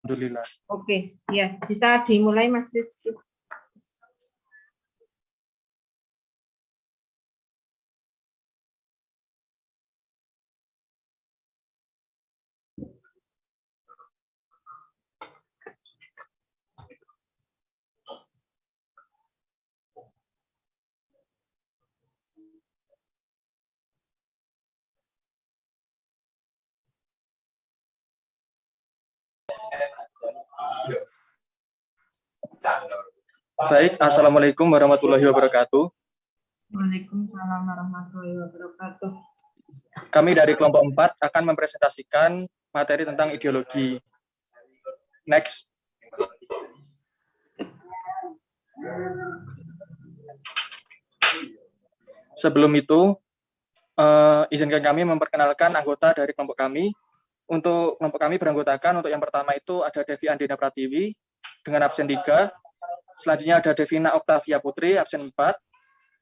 Alhamdulillah. Oke, ya bisa dimulai Mas Rizky. Baik, Assalamualaikum warahmatullahi wabarakatuh. Waalaikumsalam warahmatullahi wabarakatuh. Kami dari kelompok 4 akan mempresentasikan materi tentang ideologi. Next. Sebelum itu, izinkan kami memperkenalkan anggota dari kelompok kami. Untuk kelompok kami beranggotakan, untuk yang pertama itu ada Devi Andina Pratiwi dengan absen 3. Selanjutnya ada Devina Oktavia Putri, absen 4.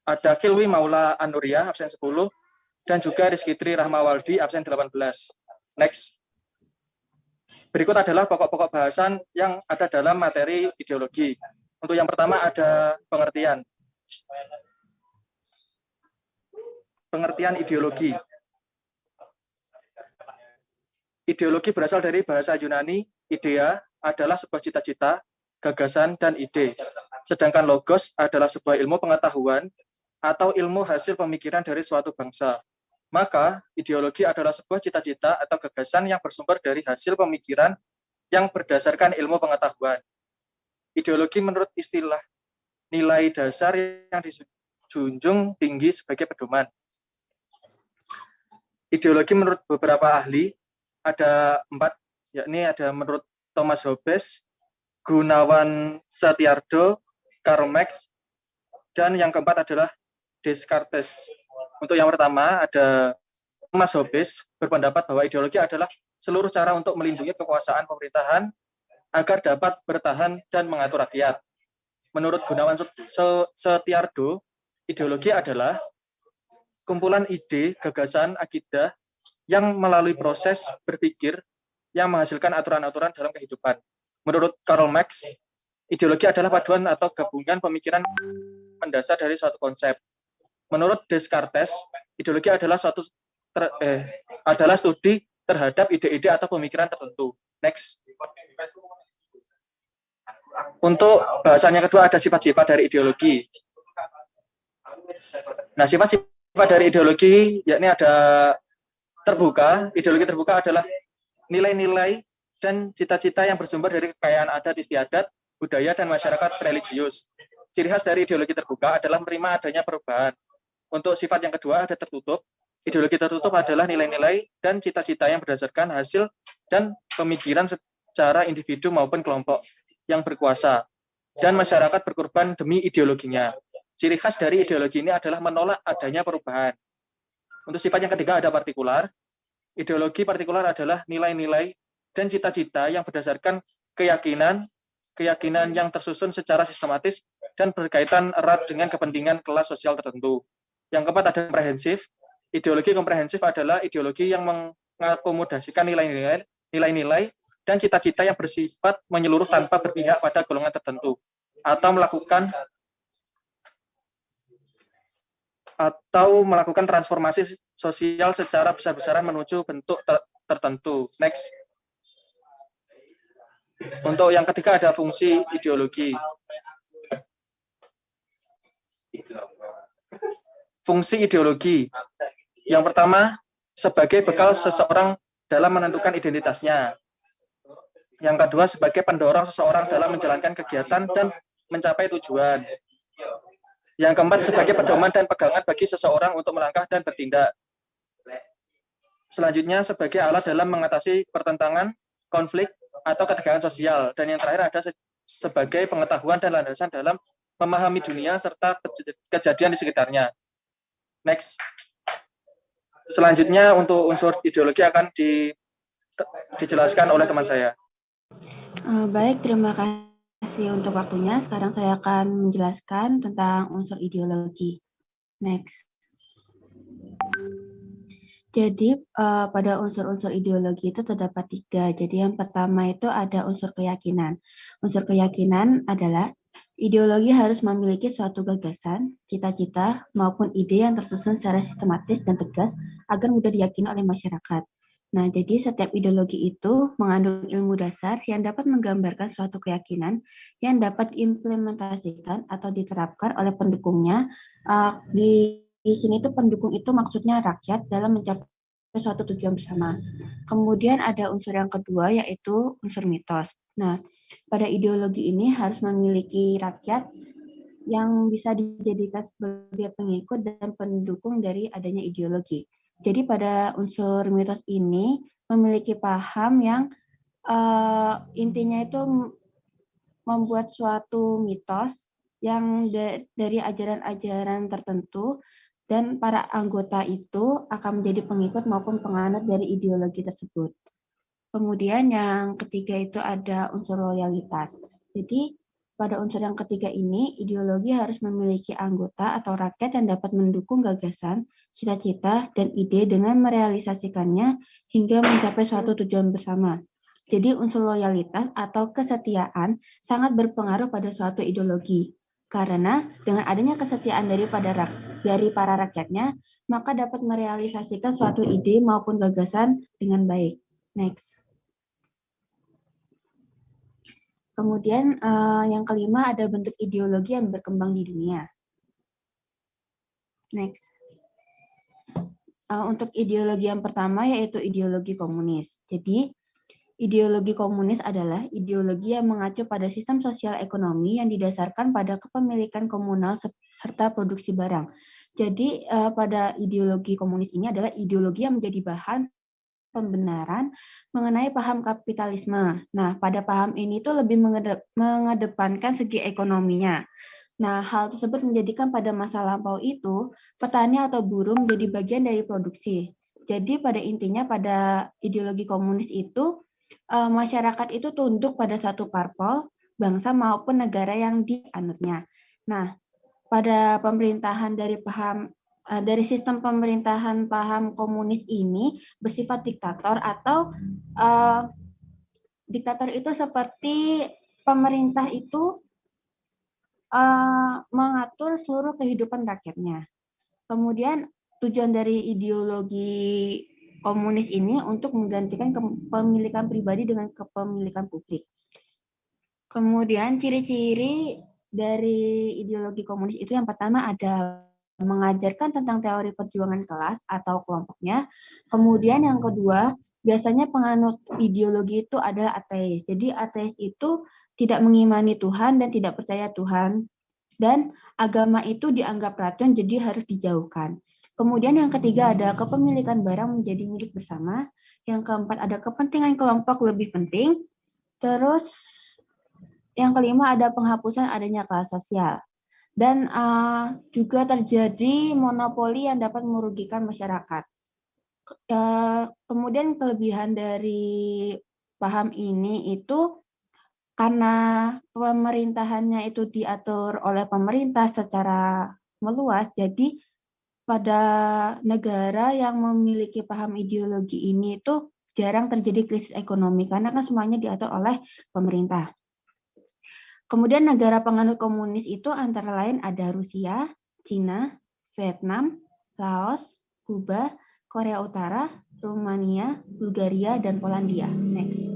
Ada Kilwi Maula Anuria, absen 10. Dan juga Rizky Tri Rahmawaldi, absen 18. Next. Berikut adalah pokok-pokok bahasan yang ada dalam materi ideologi. Untuk yang pertama ada pengertian. Pengertian ideologi. Ideologi berasal dari bahasa Yunani, idea adalah sebuah cita-cita, gagasan, dan ide. Sedangkan logos adalah sebuah ilmu pengetahuan atau ilmu hasil pemikiran dari suatu bangsa. Maka, ideologi adalah sebuah cita-cita atau gagasan yang bersumber dari hasil pemikiran yang berdasarkan ilmu pengetahuan. Ideologi menurut istilah nilai dasar yang dijunjung tinggi sebagai pedoman. Ideologi menurut beberapa ahli, ada 4, yakni ada menurut Thomas Hobbes, Gunawan Setiarto, Karl Marx, dan yang keempat adalah Descartes. Untuk yang pertama ada Thomas Hobbes berpendapat bahwa ideologi adalah seluruh cara untuk melindungi kekuasaan pemerintahan agar dapat bertahan dan mengatur rakyat. Menurut Gunawan Setiarto, ideologi adalah kumpulan ide, gagasan, akidah yang melalui proses berpikir yang menghasilkan aturan-aturan dalam kehidupan. Menurut Karl Marx, ideologi adalah paduan atau gabungan pemikiran mendasar dari suatu konsep. Menurut Descartes, ideologi adalah adalah studi terhadap ide-ide atau pemikiran tertentu. Next. Untuk bahasannya kedua ada sifat-sifat dari ideologi. Nah, sifat-sifat dari ideologi yakni ada terbuka. Ideologi terbuka adalah nilai-nilai dan cita-cita yang bersumber dari kekayaan adat istiadat, budaya, dan masyarakat religius. Ciri khas dari ideologi terbuka adalah menerima adanya perubahan. Untuk sifat yang kedua ada tertutup. Ideologi tertutup adalah nilai-nilai dan cita-cita yang berdasarkan hasil dan pemikiran secara individu maupun kelompok yang berkuasa, dan masyarakat berkorban demi ideologinya. Ciri khas dari ideologi ini adalah menolak adanya perubahan. Untuk sifat yang ketiga ada partikular. Ideologi partikular adalah nilai-nilai dan cita-cita yang berdasarkan keyakinan yang tersusun secara sistematis dan berkaitan erat dengan kepentingan kelas sosial tertentu. Yang keempat ada komprehensif. Ideologi komprehensif adalah ideologi yang mengakomodasikan nilai-nilai dan cita-cita yang bersifat menyeluruh tanpa berpihak pada golongan tertentu atau melakukan transformasi sosial secara besar-besaran menuju bentuk tertentu. Next. Untuk yang ketiga ada fungsi ideologi. Fungsi ideologi. Yang pertama, sebagai bekal seseorang dalam menentukan identitasnya. Yang kedua, sebagai pendorong seseorang dalam menjalankan kegiatan dan mencapai tujuan. Yang keempat, sebagai pedoman dan pegangan bagi seseorang untuk melangkah dan bertindak. Selanjutnya, sebagai alat dalam mengatasi pertentangan, konflik, atau ketegangan sosial. Dan yang terakhir ada sebagai pengetahuan dan landasan dalam memahami dunia serta kejadian di sekitarnya. Next. Selanjutnya untuk unsur ideologi akan dijelaskan oleh teman saya. Baik, terima kasih untuk waktunya. Sekarang saya akan menjelaskan tentang unsur ideologi. Next. Jadi pada unsur-unsur ideologi itu terdapat 3. Jadi yang pertama itu ada unsur keyakinan. Unsur keyakinan adalah ideologi harus memiliki suatu gagasan, cita-cita, maupun ide yang tersusun secara sistematis dan tegas agar mudah diyakini oleh masyarakat. Nah, jadi setiap ideologi itu mengandung ilmu dasar yang dapat menggambarkan suatu keyakinan yang dapat diimplementasikan atau diterapkan oleh pendukungnya. Di sini tuh pendukung itu maksudnya rakyat dalam mencapai suatu tujuan bersama. Kemudian ada unsur yang kedua yaitu unsur mitos. Nah, pada ideologi ini harus memiliki rakyat yang bisa dijadikan sebagai pengikut dan pendukung dari adanya ideologi. Jadi dari unsur mitos ini memiliki paham yang intinya itu membuat suatu mitos yang dari ajaran-ajaran tertentu dan para anggota itu akan menjadi pengikut maupun penganut dari ideologi tersebut. Kemudian yang ketiga itu ada unsur loyalitas. Jadi pada unsur yang ketiga ini, ideologi harus memiliki anggota atau rakyat yang dapat mendukung gagasan, cita-cita, dan ide dengan merealisasikannya hingga mencapai suatu tujuan bersama. Jadi unsur loyalitas atau kesetiaan sangat berpengaruh pada suatu ideologi. Karena dengan adanya kesetiaan dari para rakyatnya, maka dapat merealisasikan suatu ide maupun gagasan dengan baik. Next. Kemudian yang kelima ada bentuk ideologi yang berkembang di dunia. Next. Untuk ideologi yang pertama yaitu ideologi komunis. Jadi ideologi komunis adalah ideologi yang mengacu pada sistem sosial ekonomi yang didasarkan pada kepemilikan komunal serta produksi barang. Jadi pada ideologi komunis ini adalah ideologi yang menjadi bahan pembenaran mengenai paham kapitalisme. Nah, pada paham ini tuh lebih mengedepankan segi ekonominya. Nah, hal tersebut menjadikan pada masa lampau itu, petani atau buruh menjadi bagian dari produksi. Jadi pada intinya pada ideologi komunis itu, masyarakat itu tunduk pada satu parpol, bangsa maupun negara yang dianutnya. Nah, pada pemerintahan dari sistem pemerintahan paham komunis ini bersifat diktator atau diktator itu seperti pemerintah itu mengatur seluruh kehidupan rakyatnya. Kemudian tujuan dari ideologi komunis ini untuk menggantikan kepemilikan pribadi dengan kepemilikan publik. Kemudian ciri-ciri dari ideologi komunis itu yang pertama ada mengajarkan tentang teori perjuangan kelas atau kelompoknya. Kemudian yang kedua, biasanya penganut ideologi itu adalah ateis. Jadi ateis itu tidak mengimani Tuhan dan tidak percaya Tuhan. Dan agama itu dianggap racun, jadi harus dijauhkan. Kemudian yang ketiga ada kepemilikan barang menjadi milik bersama. Yang keempat ada kepentingan kelompok lebih penting. Terus yang kelima ada penghapusan adanya kelas sosial. Dan juga terjadi monopoli yang dapat merugikan masyarakat. Kemudian kelebihan dari paham ini itu karena pemerintahannya itu diatur oleh pemerintah secara meluas, jadi pada negara yang memiliki paham ideologi ini itu jarang terjadi krisis ekonomi karena kan semuanya diatur oleh pemerintah. Kemudian negara penganut komunis itu antara lain ada Rusia, Cina, Vietnam, Laos, Kuba, Korea Utara, Rumania, Bulgaria, dan Polandia. Next.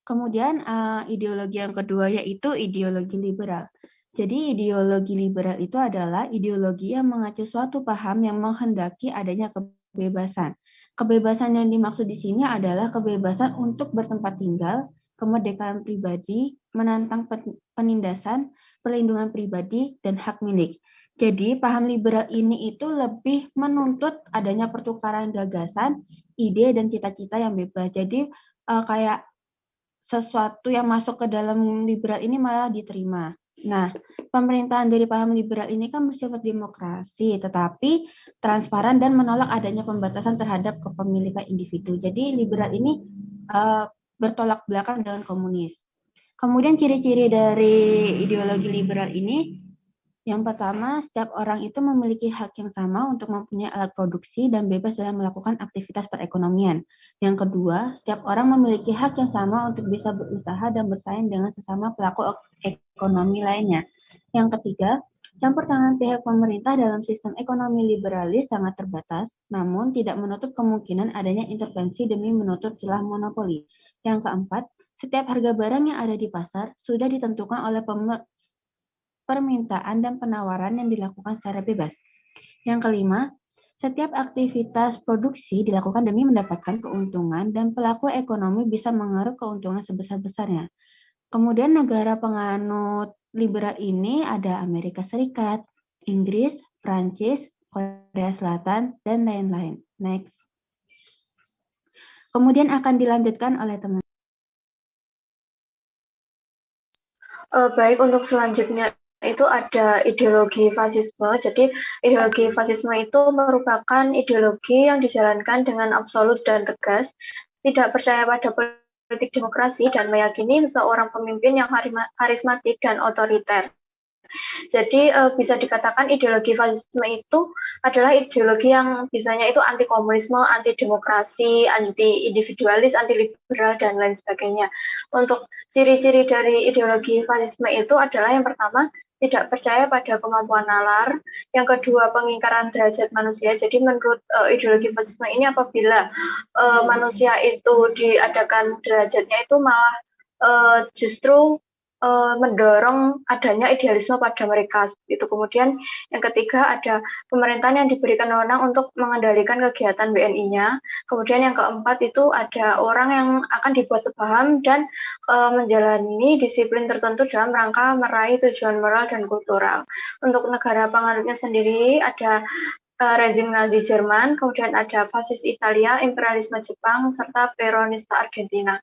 Kemudian ideologi yang kedua yaitu ideologi liberal. Jadi ideologi liberal itu adalah ideologi yang mengacu suatu paham yang menghendaki adanya kebebasan. Kebebasan yang dimaksud di sini adalah kebebasan untuk bertempat tinggal, kemerdekaan pribadi, menantang penindasan, perlindungan pribadi, dan hak milik. Jadi paham liberal ini itu lebih menuntut adanya pertukaran gagasan, ide, dan cita-cita yang bebas. Jadi kayak sesuatu yang masuk ke dalam liberal ini malah diterima. Nah, pemerintahan dari paham liberal ini kan bersifat demokrasi, tetapi transparan dan menolak adanya pembatasan terhadap kepemilikan individu. Jadi liberal ini bertolak belakang dengan komunis. Kemudian ciri-ciri dari ideologi liberal ini Yang pertama, setiap orang itu memiliki hak yang sama untuk mempunyai alat produksi dan bebas dalam melakukan aktivitas perekonomian. Yang kedua, setiap orang memiliki hak yang sama untuk bisa berusaha dan bersaing dengan sesama pelaku ekonomi lainnya. Yang ketiga, campur tangan pihak pemerintah dalam sistem ekonomi liberalis sangat terbatas, namun tidak menutup kemungkinan adanya intervensi demi menutup celah monopoli. Yang keempat, setiap harga barang yang ada di pasar sudah ditentukan oleh permintaan dan penawaran yang dilakukan secara bebas. Yang kelima, setiap aktivitas produksi dilakukan demi mendapatkan keuntungan dan pelaku ekonomi bisa mengeruk keuntungan sebesar-besarnya. Kemudian negara penganut liberal ini ada Amerika Serikat, Inggris, Prancis, Korea Selatan, dan lain-lain. Next. Kemudian akan dilanjutkan oleh teman. Baik, untuk selanjutnya itu ada ideologi fasisme. Jadi ideologi fasisme itu merupakan ideologi yang dijalankan dengan absolut dan tegas, tidak percaya pada politik demokrasi dan meyakini seseorang pemimpin yang karismatik dan otoriter. Jadi bisa dikatakan ideologi fasisme itu adalah ideologi yang biasanya itu anti komunisme, anti demokrasi, anti individualis, anti liberal dan lain sebagainya. Untuk ciri-ciri dari ideologi fasisme itu adalah yang pertama tidak percaya pada kemampuan nalar, yang kedua pengingkaran derajat manusia. Jadi menurut ideologi fasisme ini apabila manusia itu diadakan derajatnya itu malah justru mendorong adanya idealisme pada mereka. Itu kemudian yang ketiga ada pemerintahan yang diberikan wewenang untuk mengendalikan kegiatan BNI-nya. Kemudian yang keempat itu ada orang yang akan dibuat sepaham dan menjalani disiplin tertentu dalam rangka meraih tujuan moral dan kultural. Untuk negara penganutnya sendiri ada rezim Nazi Jerman, kemudian ada fasis Italia, imperialisme Jepang, serta peronista Argentina.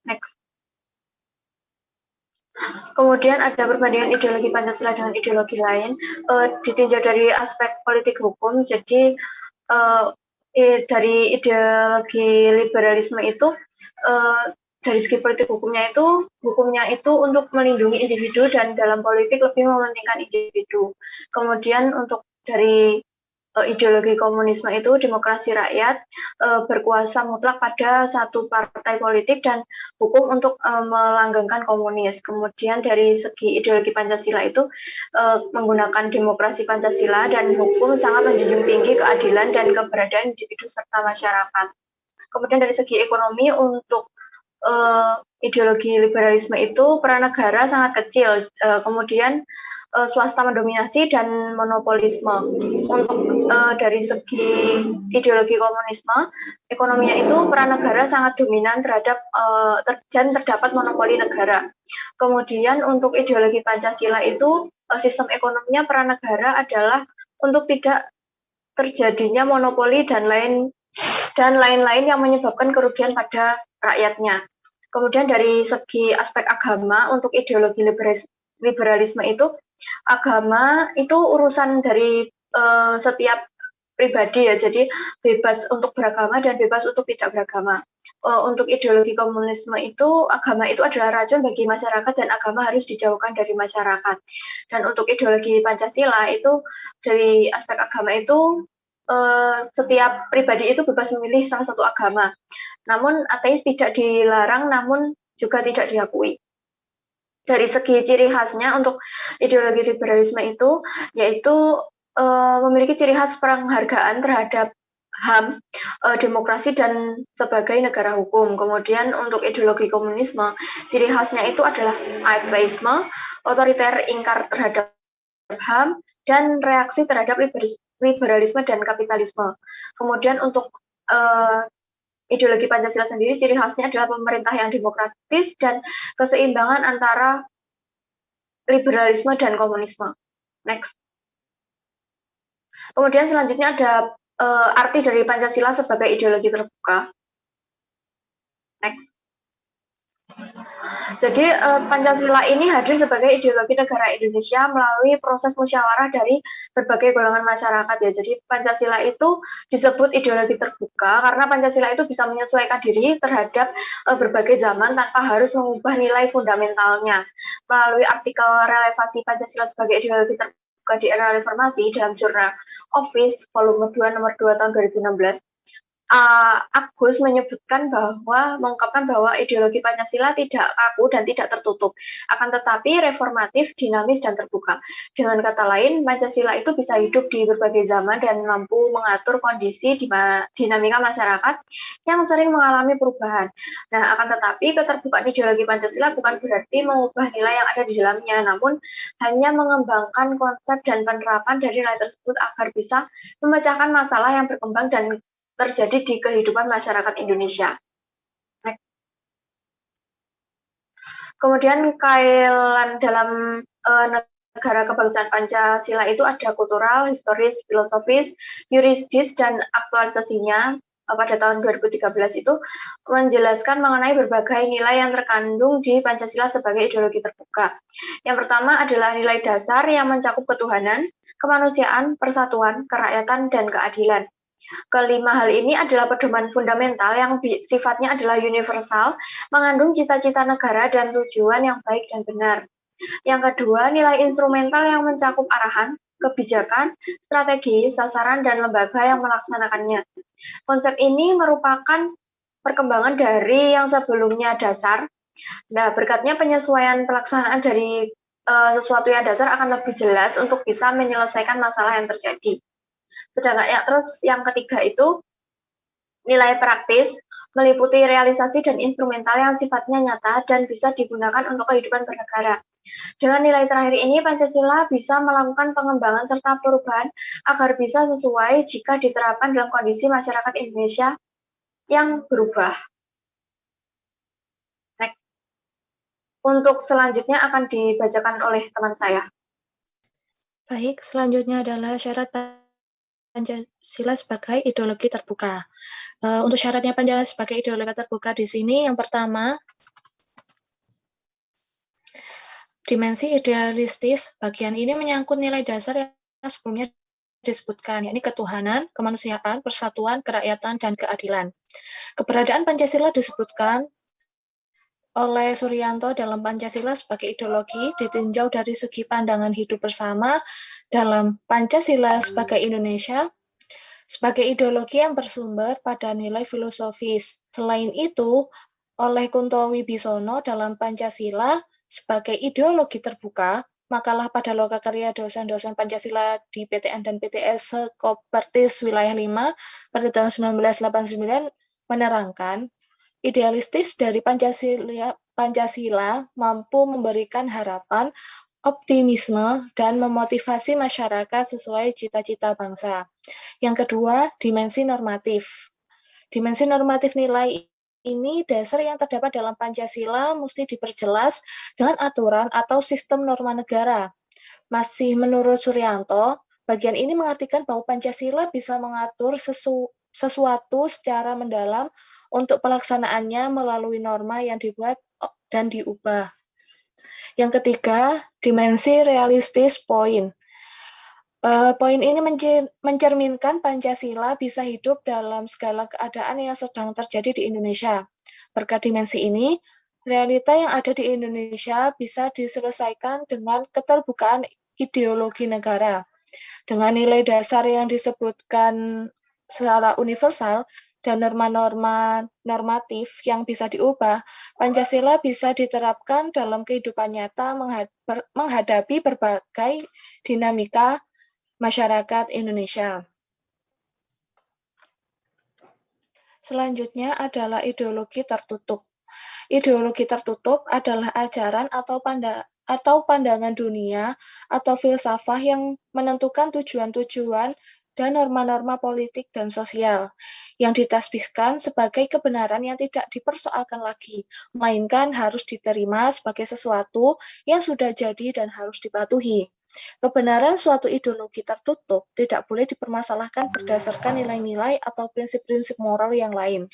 Next. Kemudian ada perbandingan ideologi Pancasila dengan ideologi lain, ditinjau dari aspek politik hukum. Jadi dari ideologi liberalisme itu dari segi politik hukumnya itu untuk melindungi individu dan dalam politik lebih mementingkan individu. Kemudian untuk dari ideologi komunisme itu demokrasi rakyat, berkuasa mutlak pada satu partai politik dan hukum untuk melanggengkan komunis. Kemudian dari segi ideologi Pancasila itu menggunakan demokrasi Pancasila dan hukum sangat menjunjung tinggi keadilan dan keberadaan individu serta masyarakat. Kemudian dari segi ekonomi untuk ideologi liberalisme itu peran negara sangat kecil, kemudian swasta mendominasi dan monopolisme. Untuk dari segi ideologi komunisme, ekonominya itu peran negara sangat dominan terhadap dan terdapat monopoli negara. Kemudian untuk ideologi Pancasila itu sistem ekonominya peran negara adalah untuk tidak terjadinya monopoli dan lain-lain yang menyebabkan kerugian pada rakyatnya. Kemudian dari segi aspek agama untuk ideologi liberalisme itu agama itu urusan dari setiap pribadi ya, jadi bebas untuk beragama dan bebas untuk tidak beragama. Untuk ideologi komunisme itu agama itu adalah racun bagi masyarakat dan agama harus dijauhkan dari masyarakat. Dan untuk ideologi Pancasila itu dari aspek agama itu setiap pribadi itu bebas memilih salah satu agama. Namun ateis tidak dilarang, namun juga tidak diakui. Dari segi ciri khasnya untuk ideologi liberalisme itu yaitu memiliki ciri khas penghargaan terhadap HAM, demokrasi dan sebagai negara hukum. Kemudian untuk ideologi komunisme, ciri khasnya itu adalah ateisme, otoriter, ingkar terhadap HAM, dan reaksi terhadap liberalisme dan kapitalisme. Kemudian untuk ideologi Pancasila sendiri ciri khasnya adalah pemerintah yang demokratis dan keseimbangan antara liberalisme dan komunisme. Next. Kemudian selanjutnya ada arti dari Pancasila sebagai ideologi terbuka. Next. Jadi Pancasila ini hadir sebagai ideologi negara Indonesia melalui proses musyawarah dari berbagai golongan masyarakat ya. Jadi Pancasila itu disebut ideologi terbuka karena Pancasila itu bisa menyesuaikan diri terhadap berbagai zaman tanpa harus mengubah nilai fundamentalnya. Melalui artikel relevasi Pancasila sebagai ideologi terbuka terbuka di era reformasi dalam jurnal Office volume 2 nomor 2 tahun 2016, Agus mengungkapkan bahwa ideologi Pancasila tidak kaku dan tidak tertutup, akan tetapi reformatif, dinamis, dan terbuka. Dengan kata lain, Pancasila itu bisa hidup di berbagai zaman dan mampu mengatur kondisi dinamika masyarakat yang sering mengalami perubahan. Nah, akan tetapi keterbukaan ideologi Pancasila bukan berarti mengubah nilai yang ada di dalamnya, namun hanya mengembangkan konsep dan penerapan dari nilai tersebut agar bisa memecahkan masalah yang berkembang dan terjadi di kehidupan masyarakat Indonesia. Kemudian kailan dalam negara kebangsaan Pancasila itu ada kultural, historis, filosofis, yuridis, dan aktualisasinya pada tahun 2013 itu menjelaskan mengenai berbagai nilai yang terkandung di Pancasila sebagai ideologi terbuka. Yang pertama adalah nilai dasar yang mencakup ketuhanan, kemanusiaan, persatuan, kerakyatan, dan keadilan. Kelima hal ini adalah pedoman fundamental yang sifatnya adalah universal, mengandung cita-cita negara dan tujuan yang baik dan benar. Yang kedua, nilai instrumental yang mencakup arahan, kebijakan, strategi, sasaran, dan lembaga yang melaksanakannya. Konsep ini merupakan perkembangan dari yang sebelumnya dasar. Nah, berkatnya penyesuaian pelaksanaan dari sesuatu yang dasar akan lebih jelas untuk bisa menyelesaikan masalah yang terjadi. Sedangkan terus yang ketiga itu nilai praktis, meliputi realisasi dan instrumental yang sifatnya nyata dan bisa digunakan untuk kehidupan bernegara. Dengan nilai terakhir ini, Pancasila bisa melakukan pengembangan serta perubahan agar bisa sesuai jika diterapkan dalam kondisi masyarakat Indonesia yang berubah. Next. Untuk selanjutnya akan dibacakan oleh teman saya. Baik, selanjutnya adalah syarat Pancasila sebagai ideologi terbuka. Untuk syaratnya Pancasila sebagai ideologi terbuka di sini, yang pertama, dimensi idealistis. Bagian ini menyangkut nilai dasar yang sebelumnya disebutkan, yakni ketuhanan, kemanusiaan, persatuan, kerakyatan, dan keadilan. Keberadaan Pancasila disebutkan oleh Suryanto dalam Pancasila sebagai ideologi ditinjau dari segi pandangan hidup bersama dalam Pancasila sebagai Indonesia sebagai ideologi yang bersumber pada nilai filosofis. Selain itu, oleh Kunto Wibisono dalam Pancasila sebagai ideologi terbuka, makalah pada lokakarya dosen-dosen Pancasila di PTN dan PTS Sekopertis Wilayah 5 pada tahun 1989 menerangkan idealistis dari Pancasila mampu memberikan harapan, optimisme, dan memotivasi masyarakat sesuai cita-cita bangsa. Yang kedua, dimensi normatif. Dimensi normatif nilai ini dasar yang terdapat dalam Pancasila mesti diperjelas dengan aturan atau sistem norma negara. Masih menurut Suryanto, bagian ini mengartikan bahwa Pancasila bisa mengatur sesuatu secara mendalam untuk pelaksanaannya melalui norma yang dibuat dan diubah. Yang ketiga, dimensi realistis poin. Poin ini mencerminkan Pancasila bisa hidup dalam segala keadaan yang sedang terjadi di Indonesia. Berkat dimensi ini, realita yang ada di Indonesia bisa diselesaikan dengan keterbukaan ideologi negara. Dengan nilai dasar yang disebutkan secara universal dan norma-norma normatif yang bisa diubah, Pancasila bisa diterapkan dalam kehidupan nyata menghadapi berbagai dinamika masyarakat Indonesia. Selanjutnya adalah ideologi tertutup. Ideologi tertutup adalah ajaran atau pandangan dunia atau filsafah yang menentukan tujuan-tujuan dan norma-norma politik dan sosial yang ditasbihkan sebagai kebenaran yang tidak dipersoalkan lagi, melainkan harus diterima sebagai sesuatu yang sudah jadi dan harus dipatuhi. Kebenaran suatu ideologi tertutup tidak boleh dipermasalahkan berdasarkan nilai-nilai atau prinsip-prinsip moral yang lain.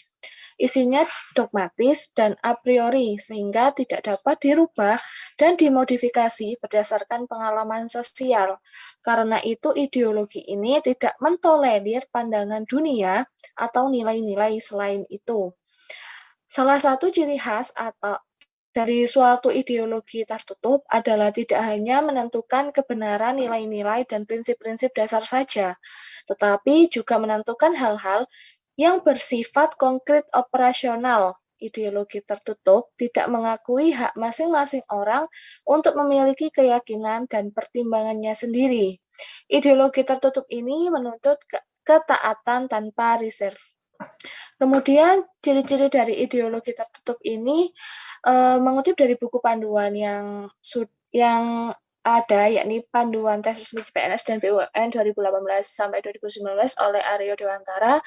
Isinya dogmatis dan a priori, sehingga tidak dapat dirubah dan dimodifikasi berdasarkan pengalaman sosial. Karena itu, ideologi ini tidak mentolerir pandangan dunia atau nilai-nilai selain itu. Salah satu ciri khas atau dari suatu ideologi tertutup adalah tidak hanya menentukan kebenaran nilai-nilai dan prinsip-prinsip dasar saja, tetapi juga menentukan hal-hal yang bersifat konkret operasional. Ideologi tertutup tidak mengakui hak masing-masing orang untuk memiliki keyakinan dan pertimbangannya sendiri. Ideologi tertutup ini menuntut ketaatan tanpa reserve. Kemudian ciri-ciri dari ideologi tertutup ini mengutip dari buku panduan yang ada, yakni Panduan Tes Resmi CPNS dan BUMN 2018 sampai 2019 oleh Aryo Dewantara.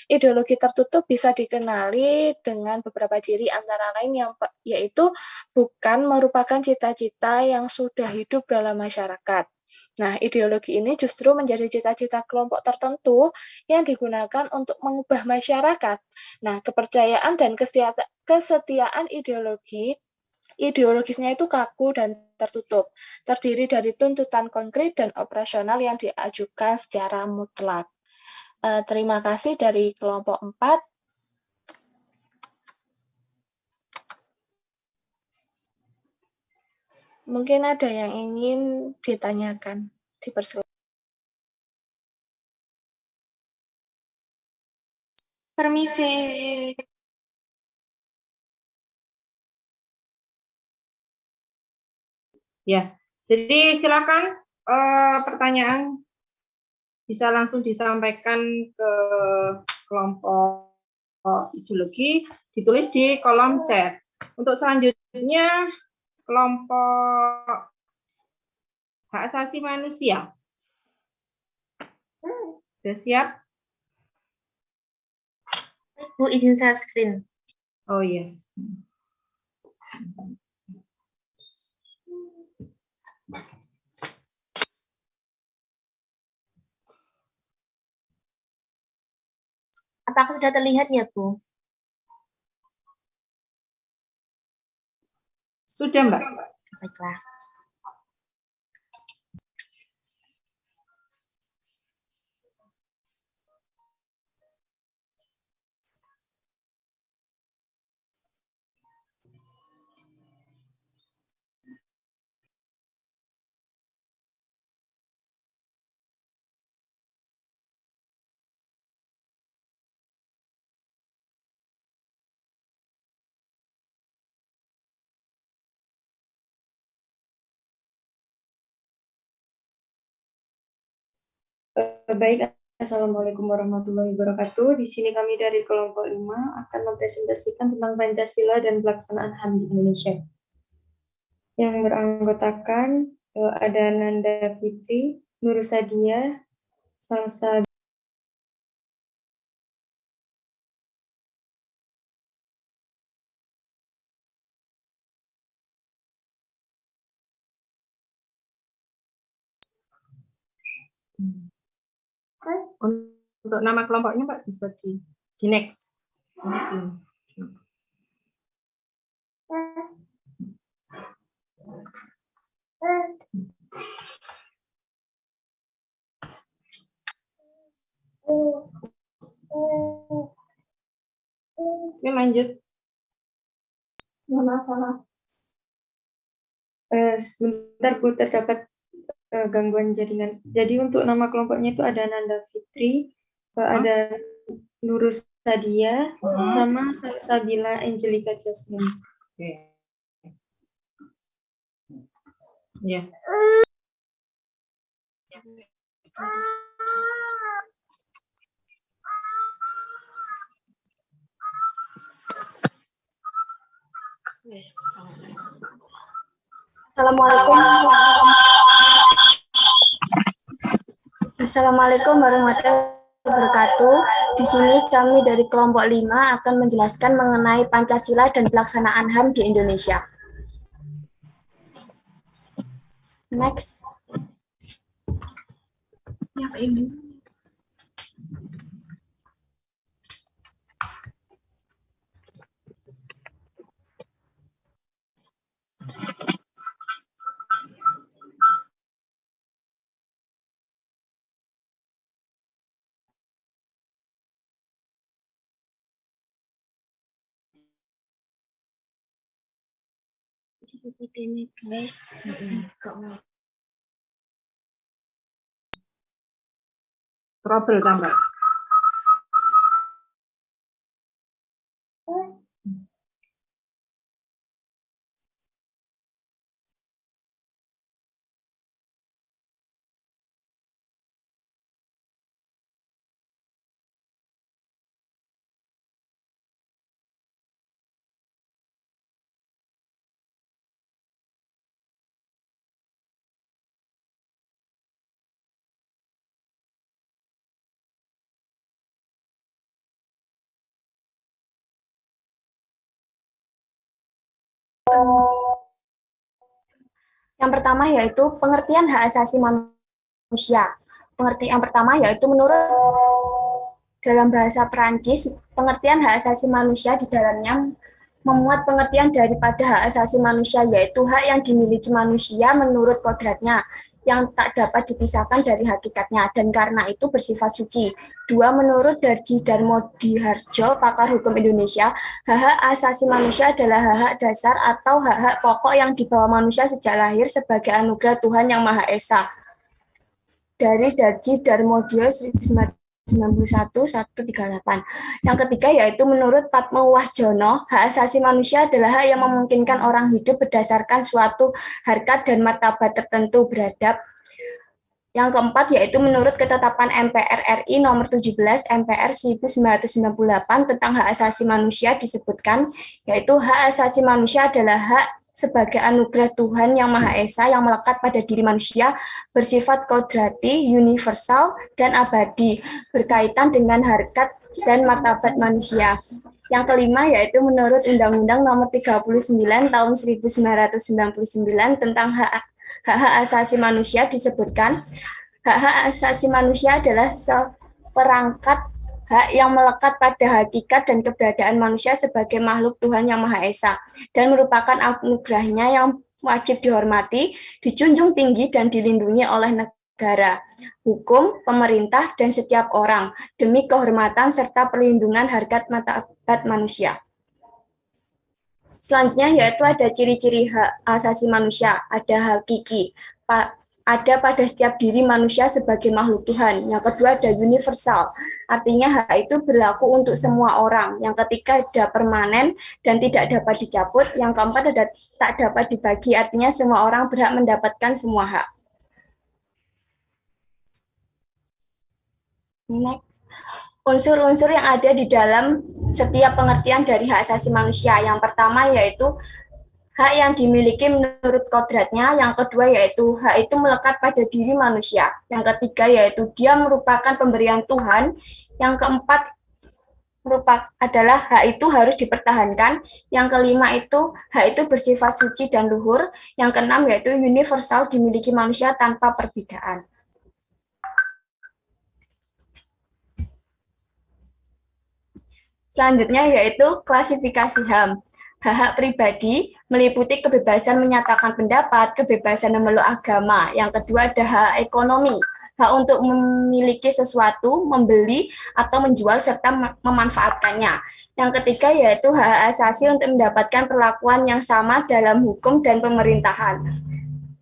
Ideologi tertutup bisa dikenali dengan beberapa ciri antara lain yaitu bukan merupakan cita-cita yang sudah hidup dalam masyarakat. Nah, ideologi ini justru menjadi cita-cita kelompok tertentu yang digunakan untuk mengubah masyarakat. Nah, kepercayaan dan kesetiaan ideologisnya itu kaku dan tertutup, terdiri dari tuntutan konkret dan operasional yang diajukan secara mutlak. Terima kasih dari kelompok 4. Mungkin ada yang ingin ditanyakan, dipersilakan. Permisi. Ya, jadi silakan pertanyaan bisa langsung disampaikan ke kelompok ideologi, ditulis di kolom chat. Untuk selanjutnya, kelompok hak asasi manusia. Sudah siap? Bu, izin share screen. Oh iya. Apakah sudah terlihat ya, Bu? Sudah, Mbak. Baiklah. Baik, Assalamualaikum warahmatullahi wabarakatuh. Di sini kami dari kelompok 5 akan mempresentasikan tentang Pancasila dan pelaksanaan HAM di Indonesia. Yang beranggotakan ada Nanda Fitri, Nur Sadia, Salsa. Untuk nama kelompoknya, Pak, bisa di next. Oke, lanjut. Sebentar, Bu, terdapat gangguan jaringan. Jadi untuk nama kelompoknya itu ada Nanda Fitri, ada Nurus Sadia, sama Salsabila Angelica Jasmine. Oke. Ya. Assalamualaikum warahmatullahi wabarakatuh. Di sini kami dari kelompok 5 akan menjelaskan mengenai Pancasila dan pelaksanaan HAM di Indonesia. Next. Ya, Pak Ibu. ini guys. Trouble kan, Mbak? Yang pertama yaitu pengertian hak asasi manusia. Pengertian pertama yaitu menurut dalam bahasa Perancis, pengertian hak asasi manusia di dalamnya memuat pengertian daripada hak asasi manusia, yaitu hak yang dimiliki manusia menurut kodratnya, yang tak dapat dipisahkan dari hakikatnya, dan karena itu bersifat suci. Dua, menurut Darji Darmo Diharjo, pakar hukum Indonesia, hak-hak asasi manusia adalah hak-hak dasar atau hak-hak pokok yang dibawa manusia sejak lahir sebagai anugerah Tuhan Yang Maha Esa. Dari Darji Darmodio 1991-138. Yang ketiga yaitu menurut Padmo Wahjono, hak asasi manusia adalah hak yang memungkinkan orang hidup berdasarkan suatu harkat dan martabat tertentu beradab. Yang keempat yaitu menurut ketetapan MPR RI nomor 17 MPR 1998 tentang hak asasi manusia disebutkan, yaitu hak asasi manusia adalah hak sebagai anugerah Tuhan Yang Maha Esa yang melekat pada diri manusia, bersifat kodrati, universal, dan abadi, berkaitan dengan harkat dan martabat manusia. Yang kelima yaitu menurut Undang-Undang Nomor 39 Tahun 1999 tentang hak asasi manusia disebutkan, hak asasi manusia adalah seperangkat hak yang melekat pada hakikat dan keberadaan manusia sebagai makhluk Tuhan Yang Maha Esa, dan merupakan anugerahnya yang wajib dihormati, dijunjung tinggi, dan dilindungi oleh negara, hukum, pemerintah, dan setiap orang, demi kehormatan serta perlindungan harkat martabat manusia. Selanjutnya yaitu ada ciri-ciri hak asasi manusia, ada hakiki, ada pada setiap diri manusia sebagai makhluk Tuhan. Yang kedua ada universal, artinya hak itu berlaku untuk semua orang. Yang ketiga ada permanen dan tidak dapat dicabut. Yang keempat ada tak dapat dibagi, artinya semua orang berhak mendapatkan semua hak. Next. Unsur-unsur yang ada di dalam setiap pengertian dari hak asasi manusia. Yang pertama yaitu hak yang dimiliki menurut kodratnya. Yang kedua yaitu hak itu melekat pada diri manusia. Yang ketiga yaitu dia merupakan pemberian Tuhan. Yang keempat adalah hak itu harus dipertahankan. Yang kelima itu hak itu bersifat suci dan luhur. Yang keenam yaitu universal, dimiliki manusia tanpa perbedaan. Selanjutnya yaitu klasifikasi HAM. Hak-hak pribadi meliputi kebebasan menyatakan pendapat, kebebasan memeluk agama. Yang kedua ada hak ekonomi, hak untuk memiliki sesuatu, membeli atau menjual serta memanfaatkannya. Yang ketiga yaitu hak asasi untuk mendapatkan perlakuan yang sama dalam hukum dan pemerintahan.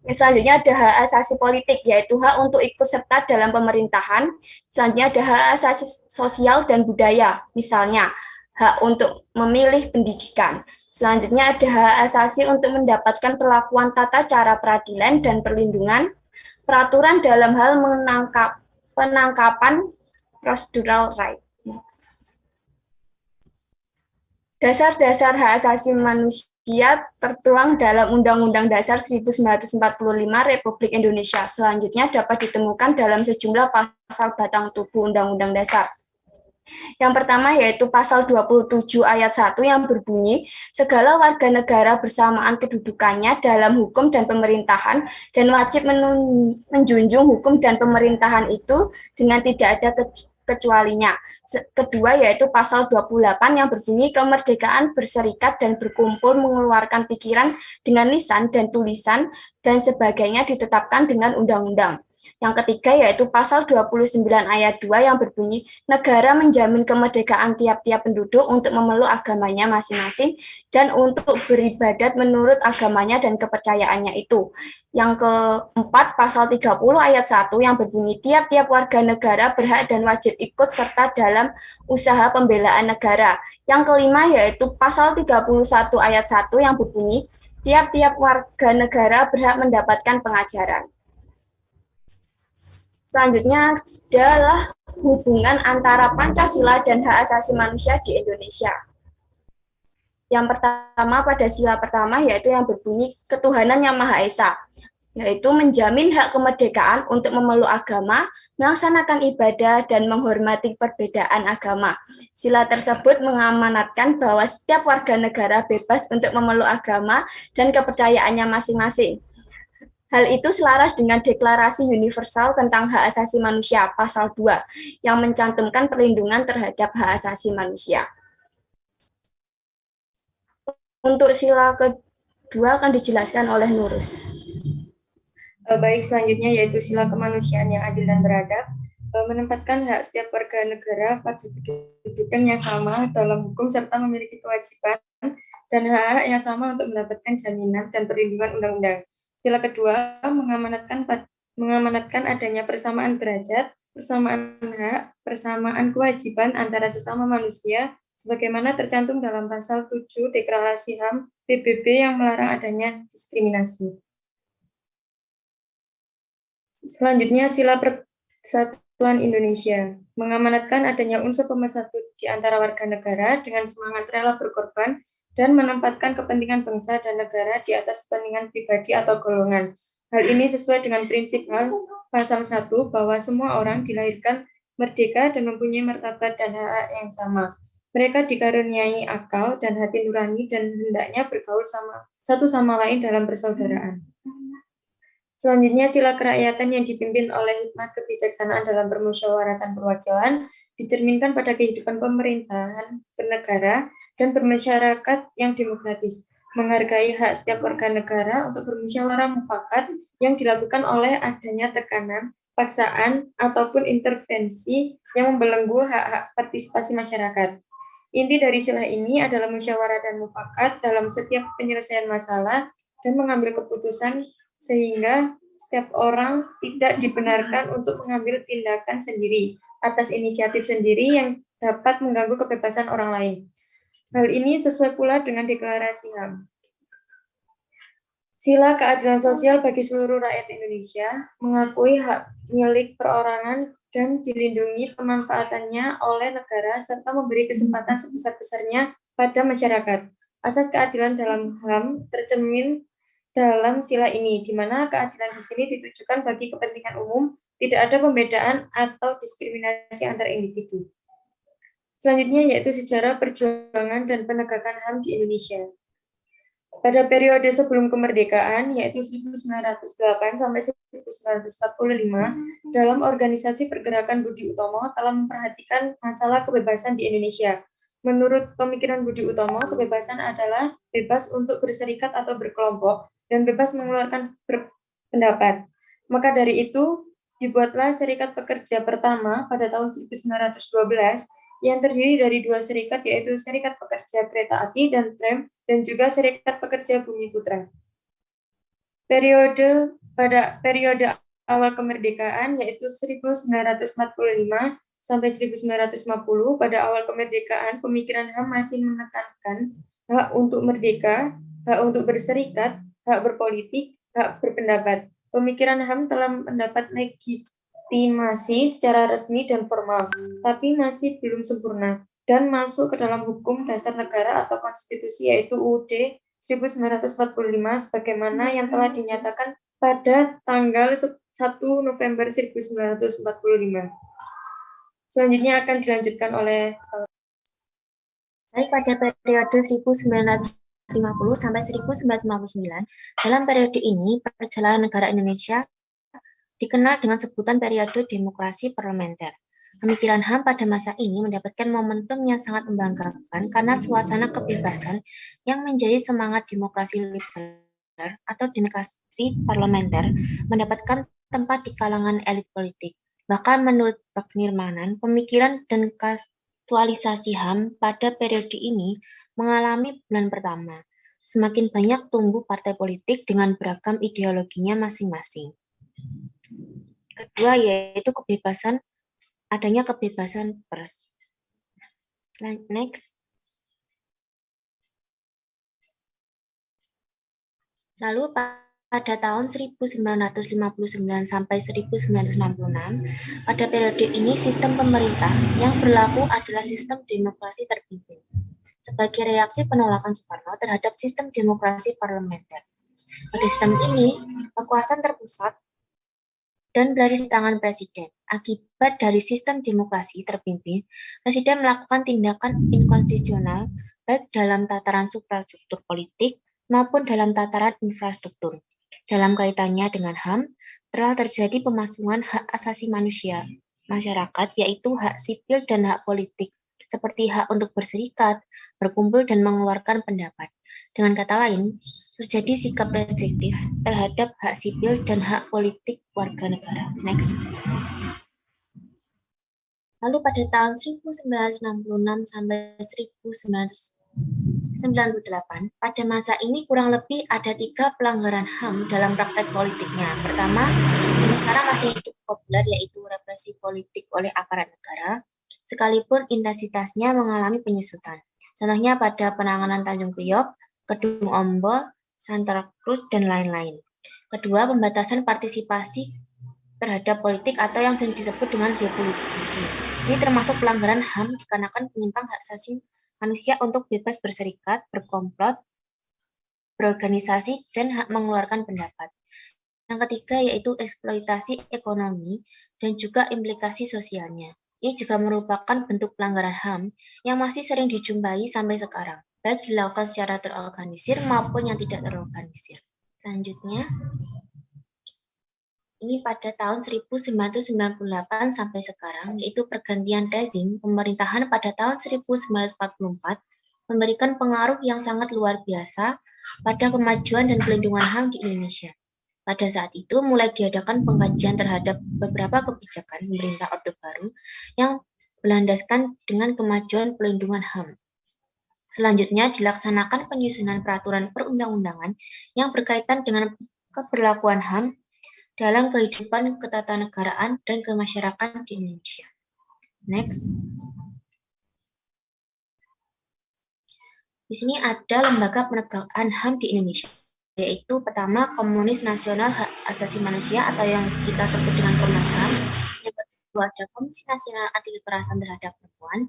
Selanjutnya ada hak asasi politik, yaitu hak untuk ikut serta dalam pemerintahan. Selanjutnya ada hak asasi sosial dan budaya, misalnya hak untuk memilih pendidikan. Selanjutnya ada hak asasi untuk mendapatkan perlakuan tata cara peradilan dan perlindungan, peraturan dalam hal penangkapan, procedural right. Dasar-dasar hak asasi manusia tertuang dalam Undang-Undang Dasar 1945 Republik Indonesia. Selanjutnya dapat ditemukan dalam sejumlah pasal batang tubuh Undang-Undang Dasar. Yang pertama yaitu pasal 27 ayat 1 yang berbunyi, segala warga negara bersamaan kedudukannya dalam hukum dan pemerintahan dan wajib menjunjung hukum dan pemerintahan itu dengan tidak ada kecualinya. Kedua yaitu pasal 28 yang berbunyi kemerdekaan berserikat dan berkumpul mengeluarkan pikiran dengan lisan dan tulisan dan sebagainya ditetapkan dengan undang-undang. Yang ketiga yaitu pasal 29 ayat 2 yang berbunyi, negara menjamin kemerdekaan tiap-tiap penduduk untuk memeluk agamanya masing-masing dan untuk beribadat menurut agamanya dan kepercayaannya itu. Yang keempat, pasal 30 ayat 1 yang berbunyi, tiap-tiap warga negara berhak dan wajib ikut serta dalam usaha pembelaan negara. Yang kelima yaitu pasal 31 ayat 1 yang berbunyi, tiap-tiap warga negara berhak mendapatkan pengajaran. Selanjutnya adalah hubungan antara Pancasila dan hak asasi manusia di Indonesia. Yang pertama pada sila pertama yaitu yang berbunyi ketuhanan yang Maha Esa, yaitu menjamin hak kemerdekaan untuk memeluk agama, melaksanakan ibadah, dan menghormati perbedaan agama. Sila tersebut mengamanatkan bahwa setiap warga negara bebas untuk memeluk agama dan kepercayaannya masing-masing. Hal itu selaras dengan Deklarasi Universal tentang Hak Asasi Manusia, Pasal 2, yang mencantumkan perlindungan terhadap hak asasi manusia. Untuk sila kedua akan dijelaskan oleh Nurus. Baik, selanjutnya yaitu sila kemanusiaan yang adil dan beradab, menempatkan hak setiap warga negara pada kedudukan yang sama dalam hukum serta memiliki kewajiban dan hak yang sama untuk mendapatkan jaminan dan perlindungan undang-undang. Sila kedua mengamanatkan adanya persamaan derajat, persamaan hak, persamaan kewajiban antara sesama manusia, sebagaimana tercantum dalam pasal 7 Deklarasi HAM PBB yang melarang adanya diskriminasi. Selanjutnya, sila persatuan Indonesia mengamanatkan adanya unsur pemersatu di antara warga negara dengan semangat rela berkorban dan menempatkan kepentingan bangsa dan negara di atas kepentingan pribadi atau golongan. Hal ini sesuai dengan prinsip HAM pasal 1 bahwa semua orang dilahirkan merdeka dan mempunyai martabat dan hak yang sama. Mereka dikaruniai akal dan hati nurani dan hendaknya bergaul satu sama lain dalam persaudaraan. Selanjutnya, sila kerakyatan yang dipimpin oleh hikmat kebijaksanaan dalam permusyawaratan perwakilan dicerminkan pada kehidupan pemerintahan bernegara dan bermasyarakat yang demokratis, menghargai hak setiap warga negara untuk bermusyawarah mufakat yang dilakukan oleh adanya tekanan, paksaan, ataupun intervensi yang membelenggu hak-hak partisipasi masyarakat. Inti dari sila ini adalah musyawarah dan mufakat dalam setiap penyelesaian masalah dan mengambil keputusan sehingga setiap orang tidak dibenarkan untuk mengambil tindakan sendiri atas inisiatif sendiri yang dapat mengganggu kebebasan orang lain. Hal ini sesuai pula dengan Deklarasi HAM. Sila keadilan sosial bagi seluruh rakyat Indonesia mengakui hak milik perorangan dan dilindungi pemanfaatannya oleh negara serta memberi kesempatan sebesar-besarnya pada masyarakat. Asas keadilan dalam HAM tercermin dalam sila ini, di mana keadilan di sini ditujukan bagi kepentingan umum, tidak ada pembedaan atau diskriminasi antar individu. Selanjutnya yaitu sejarah perjuangan dan penegakan HAM di Indonesia. Pada periode sebelum kemerdekaan, yaitu 1908 sampai 1945, dalam organisasi pergerakan Budi Utomo telah memperhatikan masalah kebebasan di Indonesia. Menurut pemikiran Budi Utomo, kebebasan adalah bebas untuk berserikat atau berkelompok, dan bebas mengeluarkan pendapat. Maka dari itu, dibuatlah Serikat Pekerja pertama pada tahun 1912 yang terdiri dari dua serikat, yaitu Serikat Pekerja Kereta Api dan Tram, dan juga Serikat Pekerja Bumi Putra. Pada periode awal kemerdekaan, yaitu 1945 sampai 1950, pada awal kemerdekaan, pemikiran HAM masih menekankan hak untuk merdeka, hak untuk berserikat, hak berpolitik, hak berpendapat. Pemikiran HAM telah mendapat legitimasi secara resmi dan formal, tapi masih belum sempurna, dan masuk ke dalam hukum dasar negara atau konstitusi, yaitu UUD 1945, sebagaimana yang telah dinyatakan pada tanggal 1 November 1945. Selanjutnya akan dilanjutkan oleh Baik, pada periode 1950 sampai 1959, dalam periode ini perjalanan negara Indonesia dikenal dengan sebutan periode demokrasi parlementer. Pemikiran HAM pada masa ini mendapatkan momentum yang sangat membanggakan karena suasana kebebasan yang menjadi semangat demokrasi liberal atau demokrasi parlementer mendapatkan tempat di kalangan elit politik. Bahkan menurut Bagnir Manan, pemikiran dan aktualisasi HAM pada periode ini mengalami bulan pertama. Semakin banyak tumbuh partai politik dengan beragam ideologinya masing-masing. Kedua yaitu adanya kebebasan pers. Next. Lalu pada tahun 1959 sampai 1966, pada periode ini sistem pemerintah yang berlaku adalah sistem demokrasi terpimpin. Sebagai reaksi penolakan Soekarno terhadap sistem demokrasi parlementer. Pada sistem ini, kekuasaan terpusat dan berada di tangan presiden. Akibat dari sistem demokrasi terpimpin, presiden melakukan tindakan inkonstitusional baik dalam tataran suprastruktur politik maupun dalam tataran infrastruktur. Dalam kaitannya dengan HAM, telah terjadi pemasungan hak asasi manusia masyarakat, yaitu hak sipil dan hak politik, seperti hak untuk berserikat, berkumpul, dan mengeluarkan pendapat. Dengan kata lain, terjadi sikap restriktif terhadap hak sipil dan hak politik warga negara. Next. Lalu pada tahun 1966 sampai 1998, pada masa ini kurang lebih ada 3 pelanggaran HAM dalam praktek politiknya. Pertama, ini sekarang masih cukup populer, yaitu represi politik oleh aparat negara, sekalipun intensitasnya mengalami penyusutan. Contohnya pada penanganan Tanjung Priok, Kedung Ombol, Santa Cruz, dan lain-lain. Kedua, pembatasan partisipasi terhadap politik atau yang sering disebut dengan depolitisasi. Ini termasuk pelanggaran HAM dikarenakan penyimpang hak asasi manusia untuk bebas berserikat, berkomplot, berorganisasi, dan hak mengeluarkan pendapat. Yang ketiga yaitu eksploitasi ekonomi dan juga implikasi sosialnya. Ini juga merupakan bentuk pelanggaran HAM yang masih sering dijumpai sampai sekarang, baik dilakukan secara terorganisir maupun yang tidak terorganisir. Selanjutnya, ini pada tahun 1998 sampai sekarang, yaitu pergantian rezim pemerintahan pada tahun 1944 memberikan pengaruh yang sangat luar biasa pada kemajuan dan pelindungan HAM di Indonesia. Pada saat itu mulai diadakan pengkajian terhadap beberapa kebijakan pemerintah Orde Baru yang berlandaskan dengan kemajuan pelindungan HAM. Selanjutnya dilaksanakan penyusunan peraturan perundang-undangan yang berkaitan dengan keberlakuan HAM dalam kehidupan ketatanegaraan dan kemasyarakatan di Indonesia. Next. Di sini ada lembaga penegakan HAM di Indonesia, yaitu pertama Komunis Nasional Hak Asasi Manusia atau yang kita sebut dengan Komnas HAM. Yang kedua ada Komisi Nasional Anti Kekerasan Terhadap Perempuan.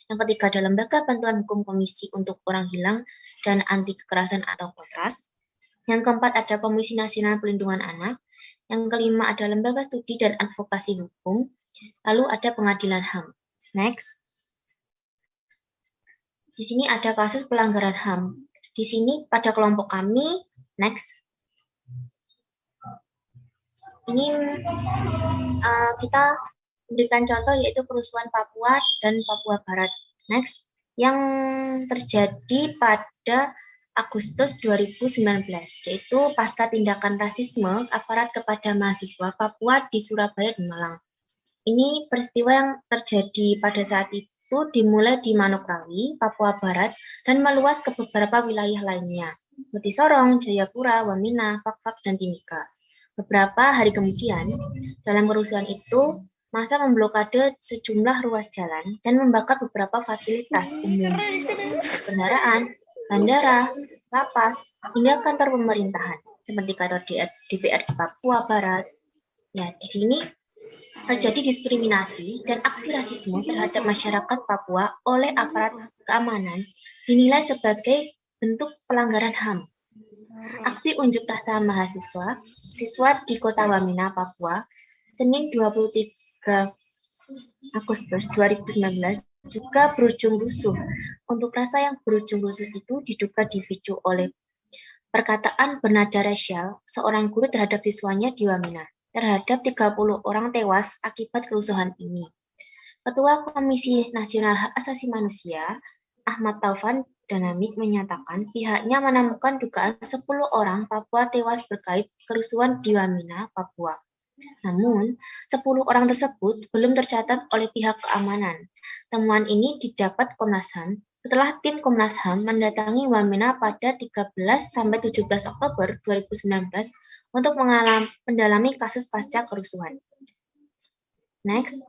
Yang ketiga ada Lembaga Bantuan Hukum Komisi untuk Orang Hilang dan Anti Kekerasan atau Kontras. Yang keempat ada Komisi Nasional Perlindungan Anak. Yang kelima ada Lembaga Studi dan Advokasi Hukum. Lalu ada Pengadilan HAM. Next. Di sini ada kasus pelanggaran HAM. Di sini pada kelompok kami, next. Ini kita memberikan contoh yaitu kerusuhan Papua dan Papua Barat. Next. Yang terjadi pada Agustus 2019, yaitu pasca tindakan rasisme aparat kepada mahasiswa Papua di Surabaya dan Malang. Ini peristiwa yang terjadi pada saat itu dimulai di Manokwari, Papua Barat, dan meluas ke beberapa wilayah lainnya, seperti Sorong, Jayapura, Wamena, Fakfak, dan Timika. Beberapa hari kemudian, dalam kerusuhan itu, massa memblokade sejumlah ruas jalan dan membakar beberapa fasilitas umum, kendaraan, bandara, lapas, hingga kantor pemerintahan, seperti kantor DPR di Papua Barat. Ya, di sini terjadi diskriminasi dan aksi rasisme terhadap masyarakat Papua oleh aparat keamanan dinilai sebagai bentuk pelanggaran HAM. Aksi unjuk rasa mahasiswa siswa di Kota Wamena, Papua, Senin 23 Agustus 2019 juga berujung rusuh. Untuk rasa yang berujung rusuh itu diduga dipicu oleh perkataan bernada rasial seorang guru terhadap siswanya di Wamena. Terhadap 30 orang tewas akibat kerusuhan ini. Ketua Komisi Nasional Hak Asasi Manusia, Ahmad Taufan Danamik, menyatakan pihaknya menemukan dugaan 10 orang Papua tewas berkait kerusuhan di Wamena, Papua. Namun, 10 orang tersebut belum tercatat oleh pihak keamanan. Temuan ini didapat Komnas HAM setelah tim Komnas HAM mendatangi Wamena pada 13-17 Oktober 2019 untuk mendalami kasus pasca kerusuhan. Next.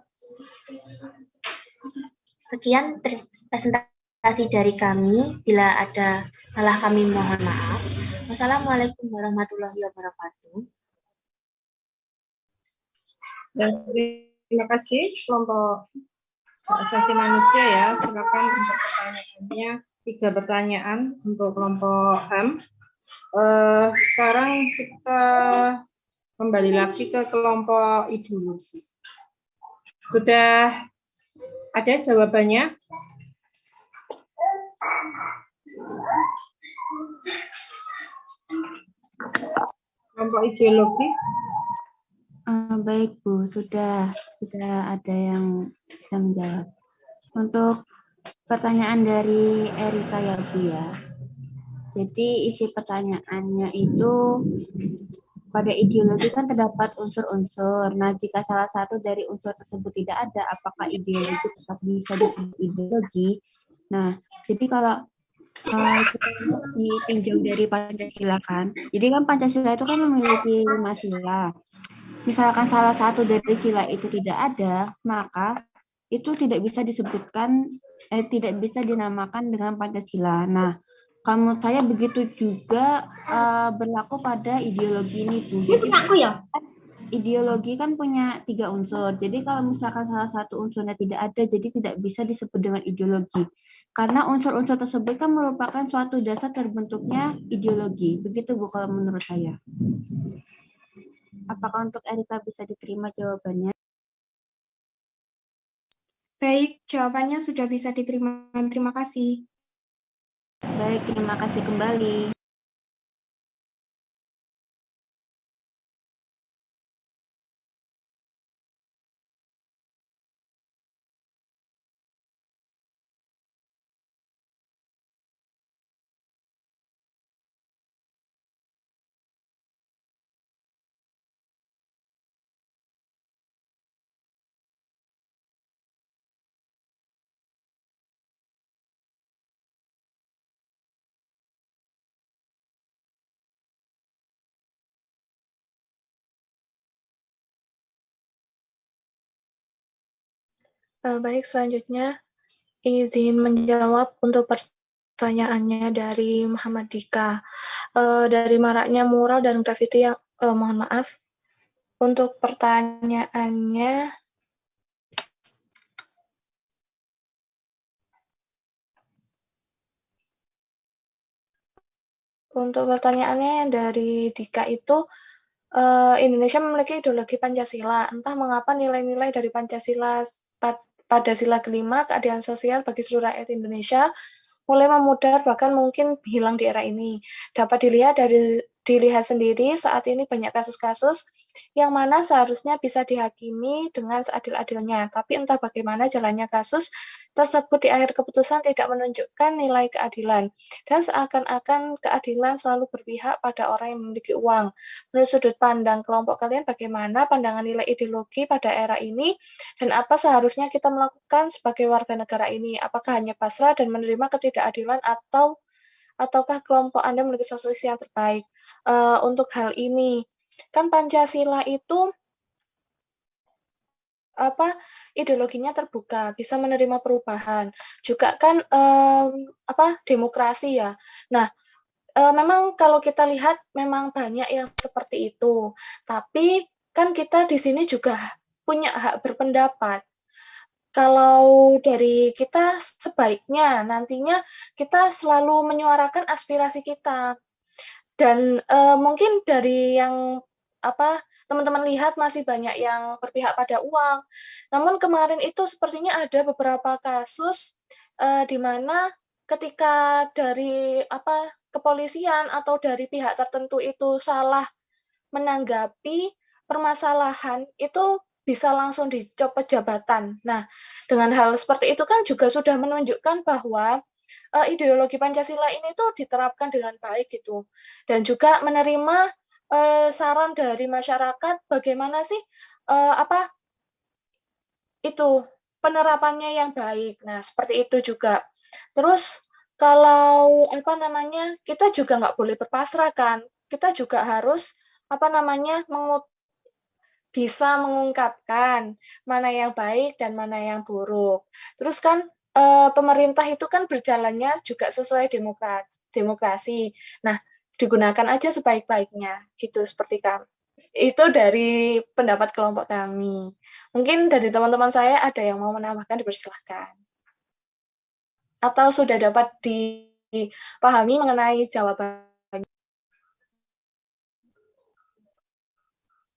Sekian presentasi dari kami. Bila ada salah kami mohon maaf. Wassalamualaikum warahmatullahi wabarakatuh. Dan terima kasih kelompok hak asasi manusia ya. Silakan untuk pertanyaannya, 3 pertanyaan untuk kelompok HAM. Sekarang kita kembali lagi ke kelompok ideologi. Sudah ada jawabannya? Kelompok ideologi. Baik Bu, sudah ada yang bisa menjawab. Untuk pertanyaan dari Erika ya Bu ya. Jadi isi pertanyaannya itu pada ideologi kan terdapat unsur-unsur. Nah, jika salah satu dari unsur tersebut tidak ada, apakah ideologi tetap bisa disebut ideologi? Nah, jadi kalau kita ditinjau dari Pancasila kan, jadi kan Pancasila itu kan memiliki 5 sila. Misalkan salah satu dari sila itu tidak ada, maka itu tidak bisa disebutkan, tidak bisa dinamakan dengan Pancasila. Nah, menurut saya begitu juga berlaku pada ideologi ini, Bu. Jadi ideologi kan punya 3 unsur. Jadi kalau misalkan salah satu unsurnya tidak ada, jadi tidak bisa disebut dengan ideologi. Karena unsur-unsur tersebut kan merupakan suatu dasar terbentuknya ideologi. Begitu Bu kalau menurut saya. Apakah untuk Erika bisa diterima jawabannya? Baik, jawabannya sudah bisa diterima. Terima kasih. Baik, terima kasih kembali. Baik, selanjutnya izin menjawab untuk pertanyaannya dari Muhammad Dika. Dari maraknya mural dan grafiti yang, mohon maaf, untuk pertanyaannya, dari Dika itu, Indonesia memiliki ideologi Pancasila. Entah mengapa nilai-nilai dari Pancasila pada sila kelima, keadilan sosial bagi seluruh rakyat Indonesia, mulai memudar bahkan mungkin hilang di era ini. Dapat dilihat sendiri saat ini banyak kasus-kasus yang mana seharusnya bisa dihakimi dengan seadil-adilnya. Tapi entah bagaimana jalannya kasus tersebut di akhir keputusan tidak menunjukkan nilai keadilan. Dan seakan-akan keadilan selalu berpihak pada orang yang memiliki uang. Menurut sudut pandang kelompok kalian, bagaimana pandangan nilai ideologi pada era ini dan apa seharusnya kita melakukan sebagai warga negara ini? Apakah hanya pasrah dan menerima ketidakadilan ataukah kelompok Anda memiliki solusi yang terbaik? Untuk hal ini, kan Pancasila itu ideologinya terbuka, bisa menerima perubahan. Juga kan demokrasi ya. Nah, memang kalau kita lihat memang banyak yang seperti itu. Tapi kan kita di sini juga punya hak berpendapat. Kalau dari kita sebaiknya nantinya kita selalu menyuarakan aspirasi kita. Dan mungkin dari yang teman-teman lihat masih banyak yang berpihak pada uang. Namun kemarin itu sepertinya ada beberapa kasus di mana ketika dari kepolisian atau dari pihak tertentu itu salah menanggapi permasalahan, itu bisa langsung dicopot jabatan. Nah, dengan hal seperti itu kan juga sudah menunjukkan bahwa ideologi Pancasila ini tuh diterapkan dengan baik gitu. Dan juga menerima saran dari masyarakat bagaimana sih itu penerapannya yang baik. Nah, seperti itu juga. Terus kalau kita juga nggak boleh berpasrah kan. Kita juga harus bisa mengungkapkan mana yang baik dan mana yang buruk. Terus kan pemerintah itu kan berjalannya juga sesuai demokrasi. Nah, digunakan aja sebaik-baiknya gitu seperti kami. Itu dari pendapat kelompok kami. Mungkin dari teman-teman saya ada yang mau menambahkan, dipersilahkan. Atau sudah dapat dipahami mengenai jawaban.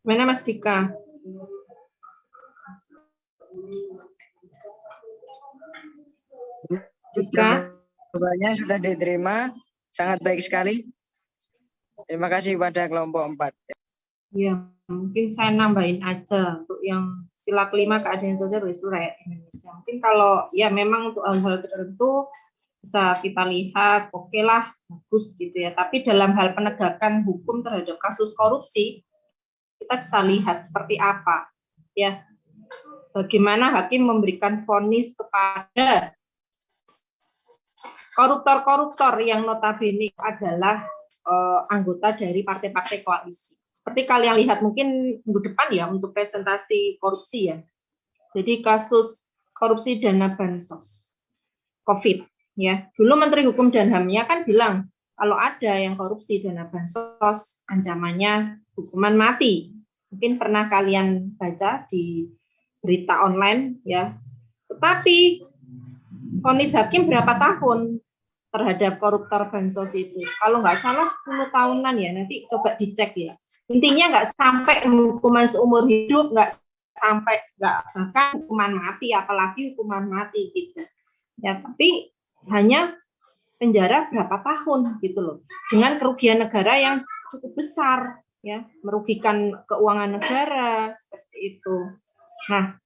Mana Mas Dika? Dika? Jawabannya sudah diterima, sangat baik sekali. Terima kasih pada kelompok 4. Ya, mungkin saya nambahin aja untuk yang sila kelima keadilan sosial bagi seluruh rakyat Indonesia. Mungkin kalau ya memang untuk hal-hal tertentu bisa kita lihat, oke lah, bagus gitu ya. Tapi dalam hal penegakan hukum terhadap kasus korupsi, kita bisa lihat seperti apa ya, bagaimana hakim memberikan vonis kepada koruptor-koruptor yang notabene adalah anggota dari partai-partai koalisi. Seperti kalian lihat mungkin minggu depan ya untuk presentasi korupsi ya. Jadi kasus korupsi dana bansos COVID ya. Dulu Menteri Hukum dan HAM-nya kan bilang kalau ada yang korupsi dana bansos ancamannya hukuman mati. Mungkin pernah kalian baca di berita online ya. Tetapi vonis hakim berapa tahun terhadap koruptor bansos itu? Kalau nggak salah 10 tahunan ya, nanti coba dicek ya. Intinya nggak sampai hukuman seumur hidup, nggak bahkan hukuman mati, apalagi hukuman mati gitu. Ya, tapi hanya penjara berapa tahun gitu loh. Dengan kerugian negara yang cukup besar ya, merugikan keuangan negara seperti itu. Nah,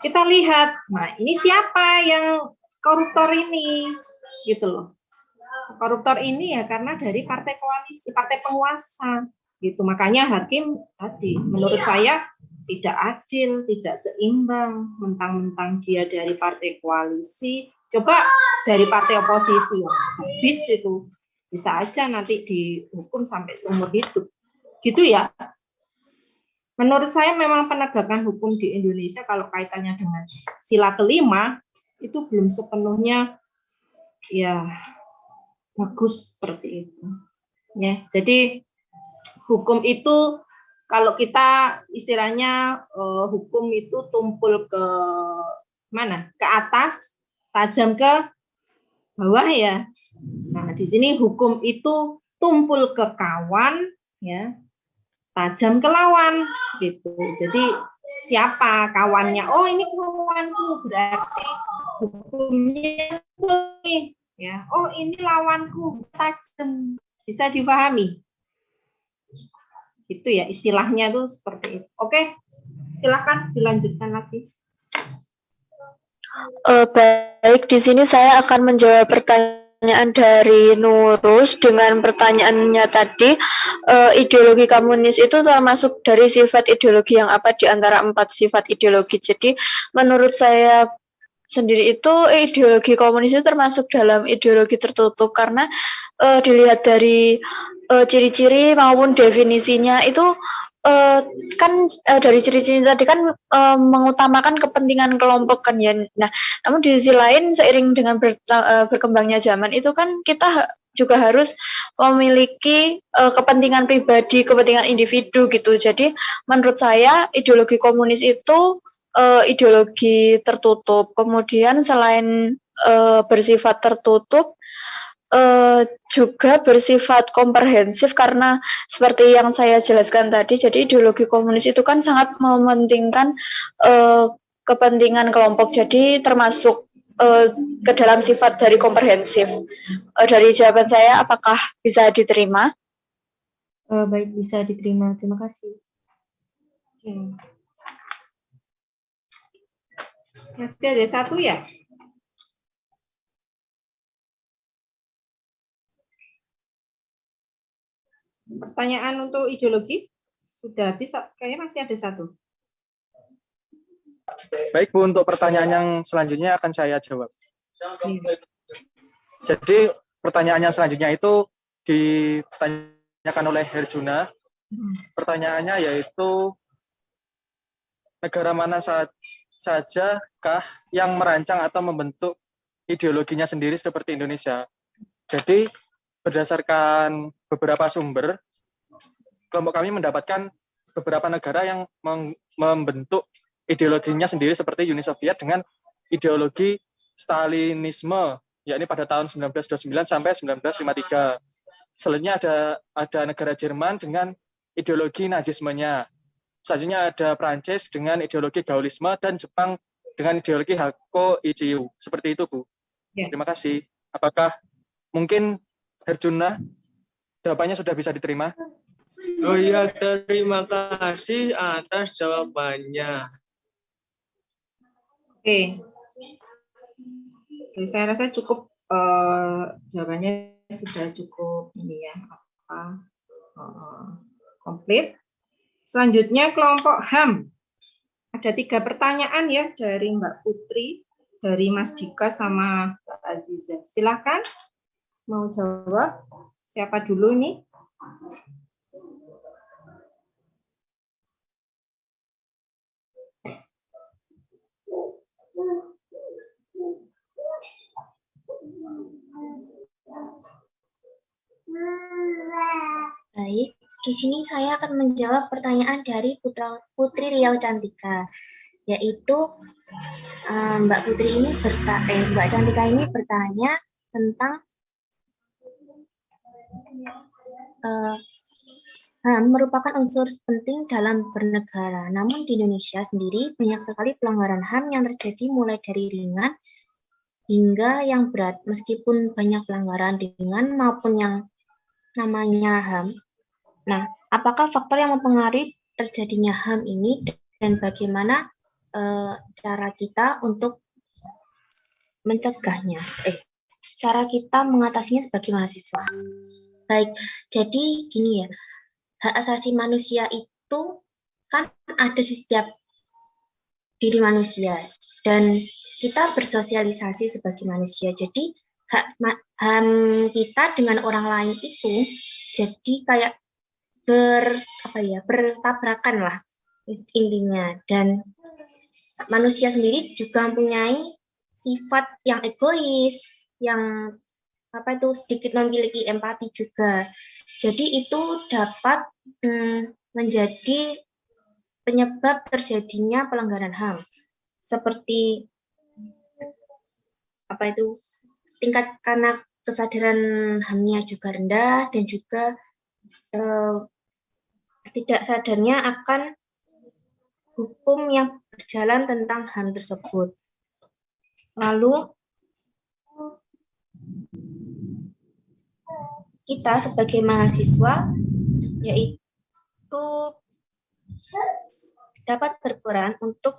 kita lihat, nah ini siapa yang koruptor ini gitu loh. Koruptor ini ya karena dari partai koalisi, partai penguasa gitu. Makanya hakim tadi menurut saya tidak adil, tidak seimbang, mentang-mentang dia dari partai koalisi, coba dari partai oposisi, habis itu bisa aja nanti dihukum sampai seumur hidup gitu ya. Menurut saya memang penegakan hukum di Indonesia kalau kaitannya dengan sila kelima itu belum sepenuhnya ya bagus seperti itu. Ya, jadi hukum itu kalau kita istilahnya hukum itu tumpul ke mana? Ke atas, tajam ke bawah ya. Nah, di sini hukum itu tumpul ke kawan ya, tajam ke lawan gitu. Jadi siapa kawannya? Oh, ini kawanku, berarti hukumnya nih ya. Oh, ini lawanku, tajam. Bisa dipahami? Itu ya istilahnya tuh seperti itu. Oke, silakan dilanjutkan lagi. Baik, di sini saya akan menjawab pertanyaan dari Nurus dengan pertanyaannya tadi, ideologi komunis itu termasuk dari sifat ideologi yang apa di antara 4 sifat ideologi. Jadi menurut saya sendiri itu ideologi komunis itu termasuk dalam ideologi tertutup karena dilihat dari ciri-ciri maupun definisinya itu dari ciri-ciri tadi kan mengutamakan kepentingan kelompok kan ya. Nah, namun di sisi lain seiring dengan berkembangnya zaman itu kan kita juga harus memiliki kepentingan pribadi, kepentingan individu gitu. Jadi menurut saya ideologi komunis itu ideologi tertutup. Kemudian selain bersifat tertutup, juga bersifat komprehensif karena seperti yang saya jelaskan tadi, jadi ideologi komunis itu kan sangat mementingkan kepentingan kelompok, jadi termasuk ke dalam sifat dari komprehensif. Dari jawaban saya, apakah bisa diterima? Baik, bisa diterima. Terima kasih. Masih ada satu ya? Pertanyaan untuk ideologi sudah bisa, kayaknya masih ada satu. Baik Bu, untuk pertanyaan yang selanjutnya akan saya jawab. Jadi pertanyaan yang selanjutnya itu ditanyakan oleh Herjuna. Pertanyaannya yaitu negara mana sajakah yang merancang atau membentuk ideologinya sendiri seperti Indonesia. Jadi berdasarkan beberapa sumber, kelompok kami mendapatkan beberapa negara yang membentuk ideologinya sendiri seperti Uni Soviet dengan ideologi Stalinisme, yakni pada tahun 1929 sampai 1953. Selanjutnya ada negara Jerman dengan ideologi nazismenya. Selanjutnya ada Prancis dengan ideologi Gaullisme dan Jepang dengan ideologi Hakko-Ichiu. Seperti itu, Bu. Ya. Terima kasih. Apakah mungkin Herjuna jawabannya sudah bisa diterima? Oh iya, terima kasih atas jawabannya. Oke. Oke, saya rasa cukup jawabannya sudah cukup ini ya, komplit. Selanjutnya kelompok HAM. Ada 3 pertanyaan ya dari Mbak Putri, dari Mas Dika sama Mbak Aziza. Silakan mau jawab. Siapa dulu nih? Baik, di sini saya akan menjawab pertanyaan dari Putri Riau Cantika, yaitu Mbak Cantika ini bertanya tentang HAM merupakan unsur penting dalam bernegara. Namun di Indonesia sendiri banyak sekali pelanggaran HAM yang terjadi mulai dari ringan hingga yang berat. Meskipun banyak pelanggaran ringan maupun yang namanya HAM. Nah, apakah faktor yang mempengaruhi terjadinya HAM ini dan bagaimana cara kita untuk mencegahnya? Cara kita mengatasinya sebagai mahasiswa. Baik, jadi gini ya, hak asasi manusia itu kan ada di setiap diri manusia dan kita bersosialisasi sebagai manusia. Jadi HAM kita dengan orang lain itu jadi kayak bertabrakan lah intinya, dan manusia sendiri juga mempunyai sifat yang egois, yang sedikit memiliki empati juga. Jadi itu dapat menjadi penyebab terjadinya pelanggaran HAM. Seperti tingkat karena kesadaran HAM-nya juga rendah dan juga tidak sadarnya akan hukum yang berjalan tentang HAM tersebut. Lalu kita sebagai mahasiswa yaitu dapat berperan untuk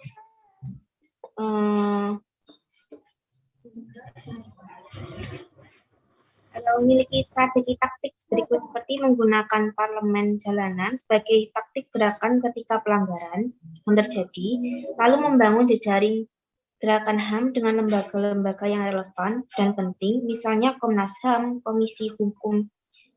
memiliki strategi taktik berikut seperti menggunakan parlemen jalanan sebagai taktik gerakan ketika pelanggaran yang terjadi, lalu membangun jejaring gerakan HAM dengan lembaga-lembaga yang relevan dan penting, misalnya Komnas HAM, Komisi Hukum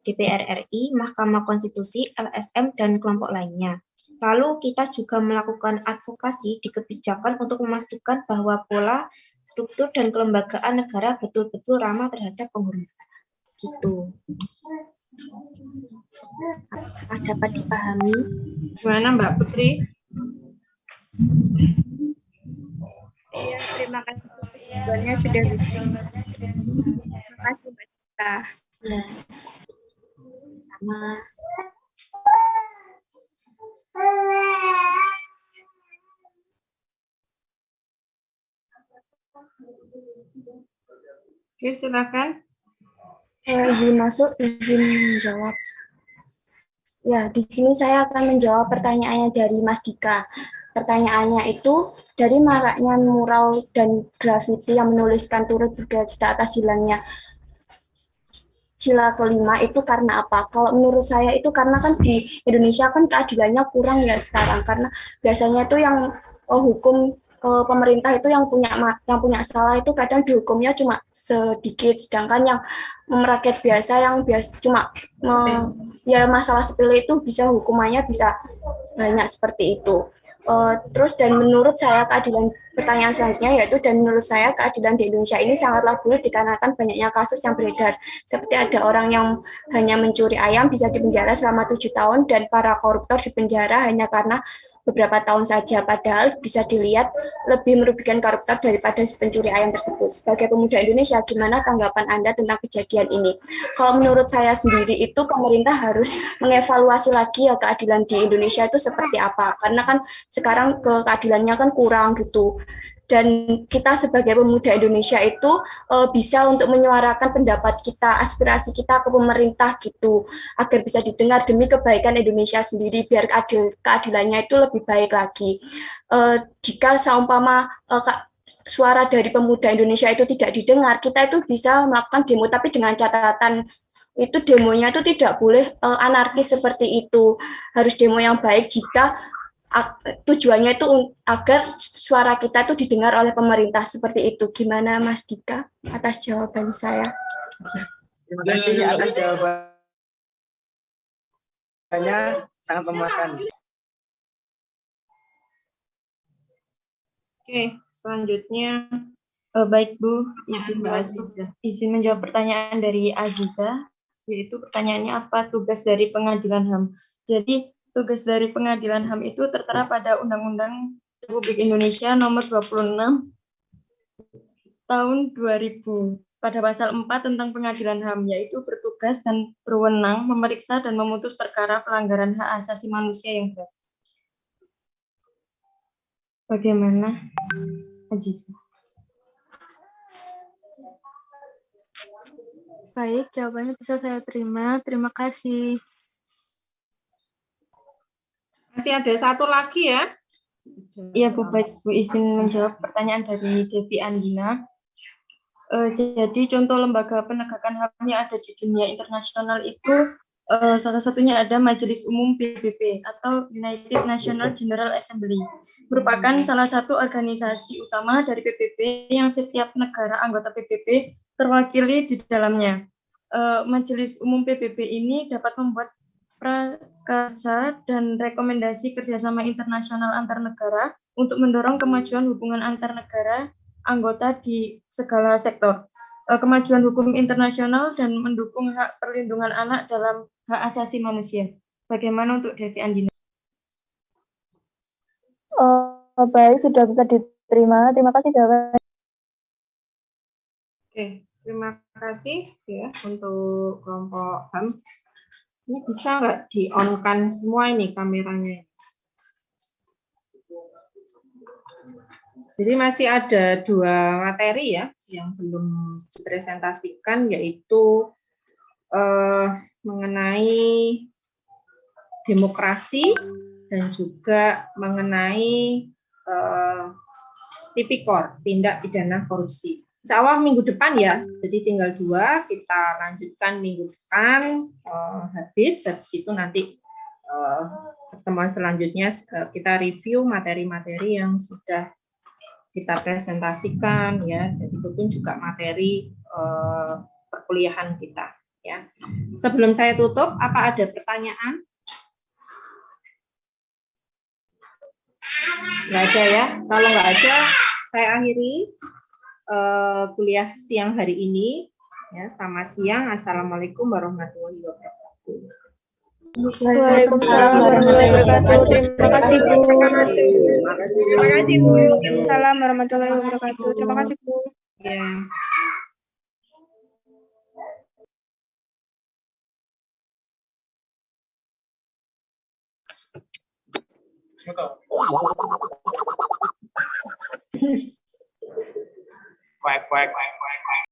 DPR RI, Mahkamah Konstitusi, LSM, dan kelompok lainnya. Lalu kita juga melakukan advokasi di kebijakan untuk memastikan bahwa pola, struktur, dan kelembagaan negara betul-betul ramah terhadap penghormatan. Gitu. Dapat dipahami? Gimana Mbak Putri? Iya, terima kasih. Jawabannya sudah bisa. Terima kasih Mbak Cita. Ya. Sama. Oke, silakan. Izin masuk, izin menjawab. Ya, di sini saya akan menjawab pertanyaannya dari Mas Dika. Pertanyaannya itu, dari maraknya mural dan grafiti yang menuliskan turut berduka cita atas hilangnya sila kelima itu karena apa? Kalau menurut saya itu karena kan di Indonesia kan keadilannya kurang ya sekarang, karena biasanya itu yang hukum pemerintah itu yang punya salah itu kadang dihukumnya cuma sedikit, sedangkan yang rakyat biasa yang cuma ya masalah sepele itu bisa hukumannya bisa banyak seperti itu. Terus dan menurut saya keadilan, pertanyaan selanjutnya yaitu, dan menurut saya keadilan di Indonesia ini sangatlah buruk dikarenakan banyaknya kasus yang beredar, seperti ada orang yang hanya mencuri ayam bisa dipenjara selama 7 tahun dan para koruptor dipenjara hanya karena beberapa tahun saja, padahal bisa dilihat lebih merugikan koruptor daripada si pencuri ayam tersebut. Sebagai pemuda Indonesia, gimana tanggapan Anda tentang kejadian ini? Kalau menurut saya sendiri itu pemerintah harus mengevaluasi lagi ya keadilan di Indonesia itu seperti apa, karena kan sekarang keadilannya kan kurang gitu. Dan kita sebagai pemuda Indonesia itu bisa untuk menyuarakan pendapat kita, aspirasi kita ke pemerintah gitu, agar bisa didengar demi kebaikan Indonesia sendiri, biar keadilannya itu lebih baik lagi. Jika seumpama suara dari pemuda Indonesia itu tidak didengar, kita itu bisa melakukan demo, tapi dengan catatan itu demonya itu tidak boleh anarkis seperti itu, harus demo yang baik jika tujuannya itu agar suara kita itu didengar oleh pemerintah seperti itu. Gimana Mas Dika atas jawaban saya? Terima kasih atas jawabannya, sangat memuaskan. Oke, selanjutnya Baik Bu, Aziza. izin menjawab pertanyaan dari Aziza, yaitu pertanyaannya apa tugas dari pengadilan HAM. Jadi tugas dari pengadilan HAM itu tertera pada Undang-Undang Republik Indonesia Nomor 26 Tahun 2000 pada pasal 4 tentang pengadilan HAM, yaitu bertugas dan berwenang memeriksa dan memutus perkara pelanggaran hak asasi manusia yang berat. Bagaimana, Aziza? Baik, jawabannya bisa saya terima. Terima kasih. Masih ada satu lagi ya? Iya Bu, baik Bu, izin menjawab pertanyaan dari Devi Andina. Jadi contoh lembaga penegakan HAM yang ada di dunia internasional itu salah satunya ada Majelis Umum PBB atau United National General Assembly, merupakan salah satu organisasi utama dari PBB yang setiap negara anggota PBB terwakili di dalamnya. Majelis Umum PBB ini dapat membuat prakarsa dan rekomendasi kerjasama internasional antar negara untuk mendorong kemajuan hubungan antar negara anggota di segala sektor, kemajuan hukum internasional dan mendukung hak perlindungan anak dalam hak asasi manusia. Bagaimana untuk Devi Andina? Baik, sudah bisa diterima. Terima kasih jawabannya. Oke, terima kasih ya untuk kelompok HAM. Ini bisa nggak di-on-kan semua ini kameranya? Jadi masih ada 2 materi ya yang belum dipresentasikan, yaitu mengenai demokrasi dan juga mengenai tipikor, tindak pidana korupsi. Insya Allah minggu depan ya, jadi tinggal 2, kita lanjutkan minggu depan habis itu nanti pertemuan selanjutnya kita review materi-materi yang sudah kita presentasikan ya, dan itu pun juga materi perkuliahan kita ya. Sebelum saya tutup, apa ada pertanyaan? Nggak ada ya. Kalau nggak ada, saya akhiri kuliah siang hari ini. Ya, selamat siang. Assalamualaikum warahmatullahi wabarakatuh. Waalaikumsalam warahmatullahi wabarakatuh. Terima kasih Bu. Terima kasih Bu. Waalaikumsalam warahmatullahi wabarakatuh. Terima kasih Bu. Ya. Quack, quack, quack.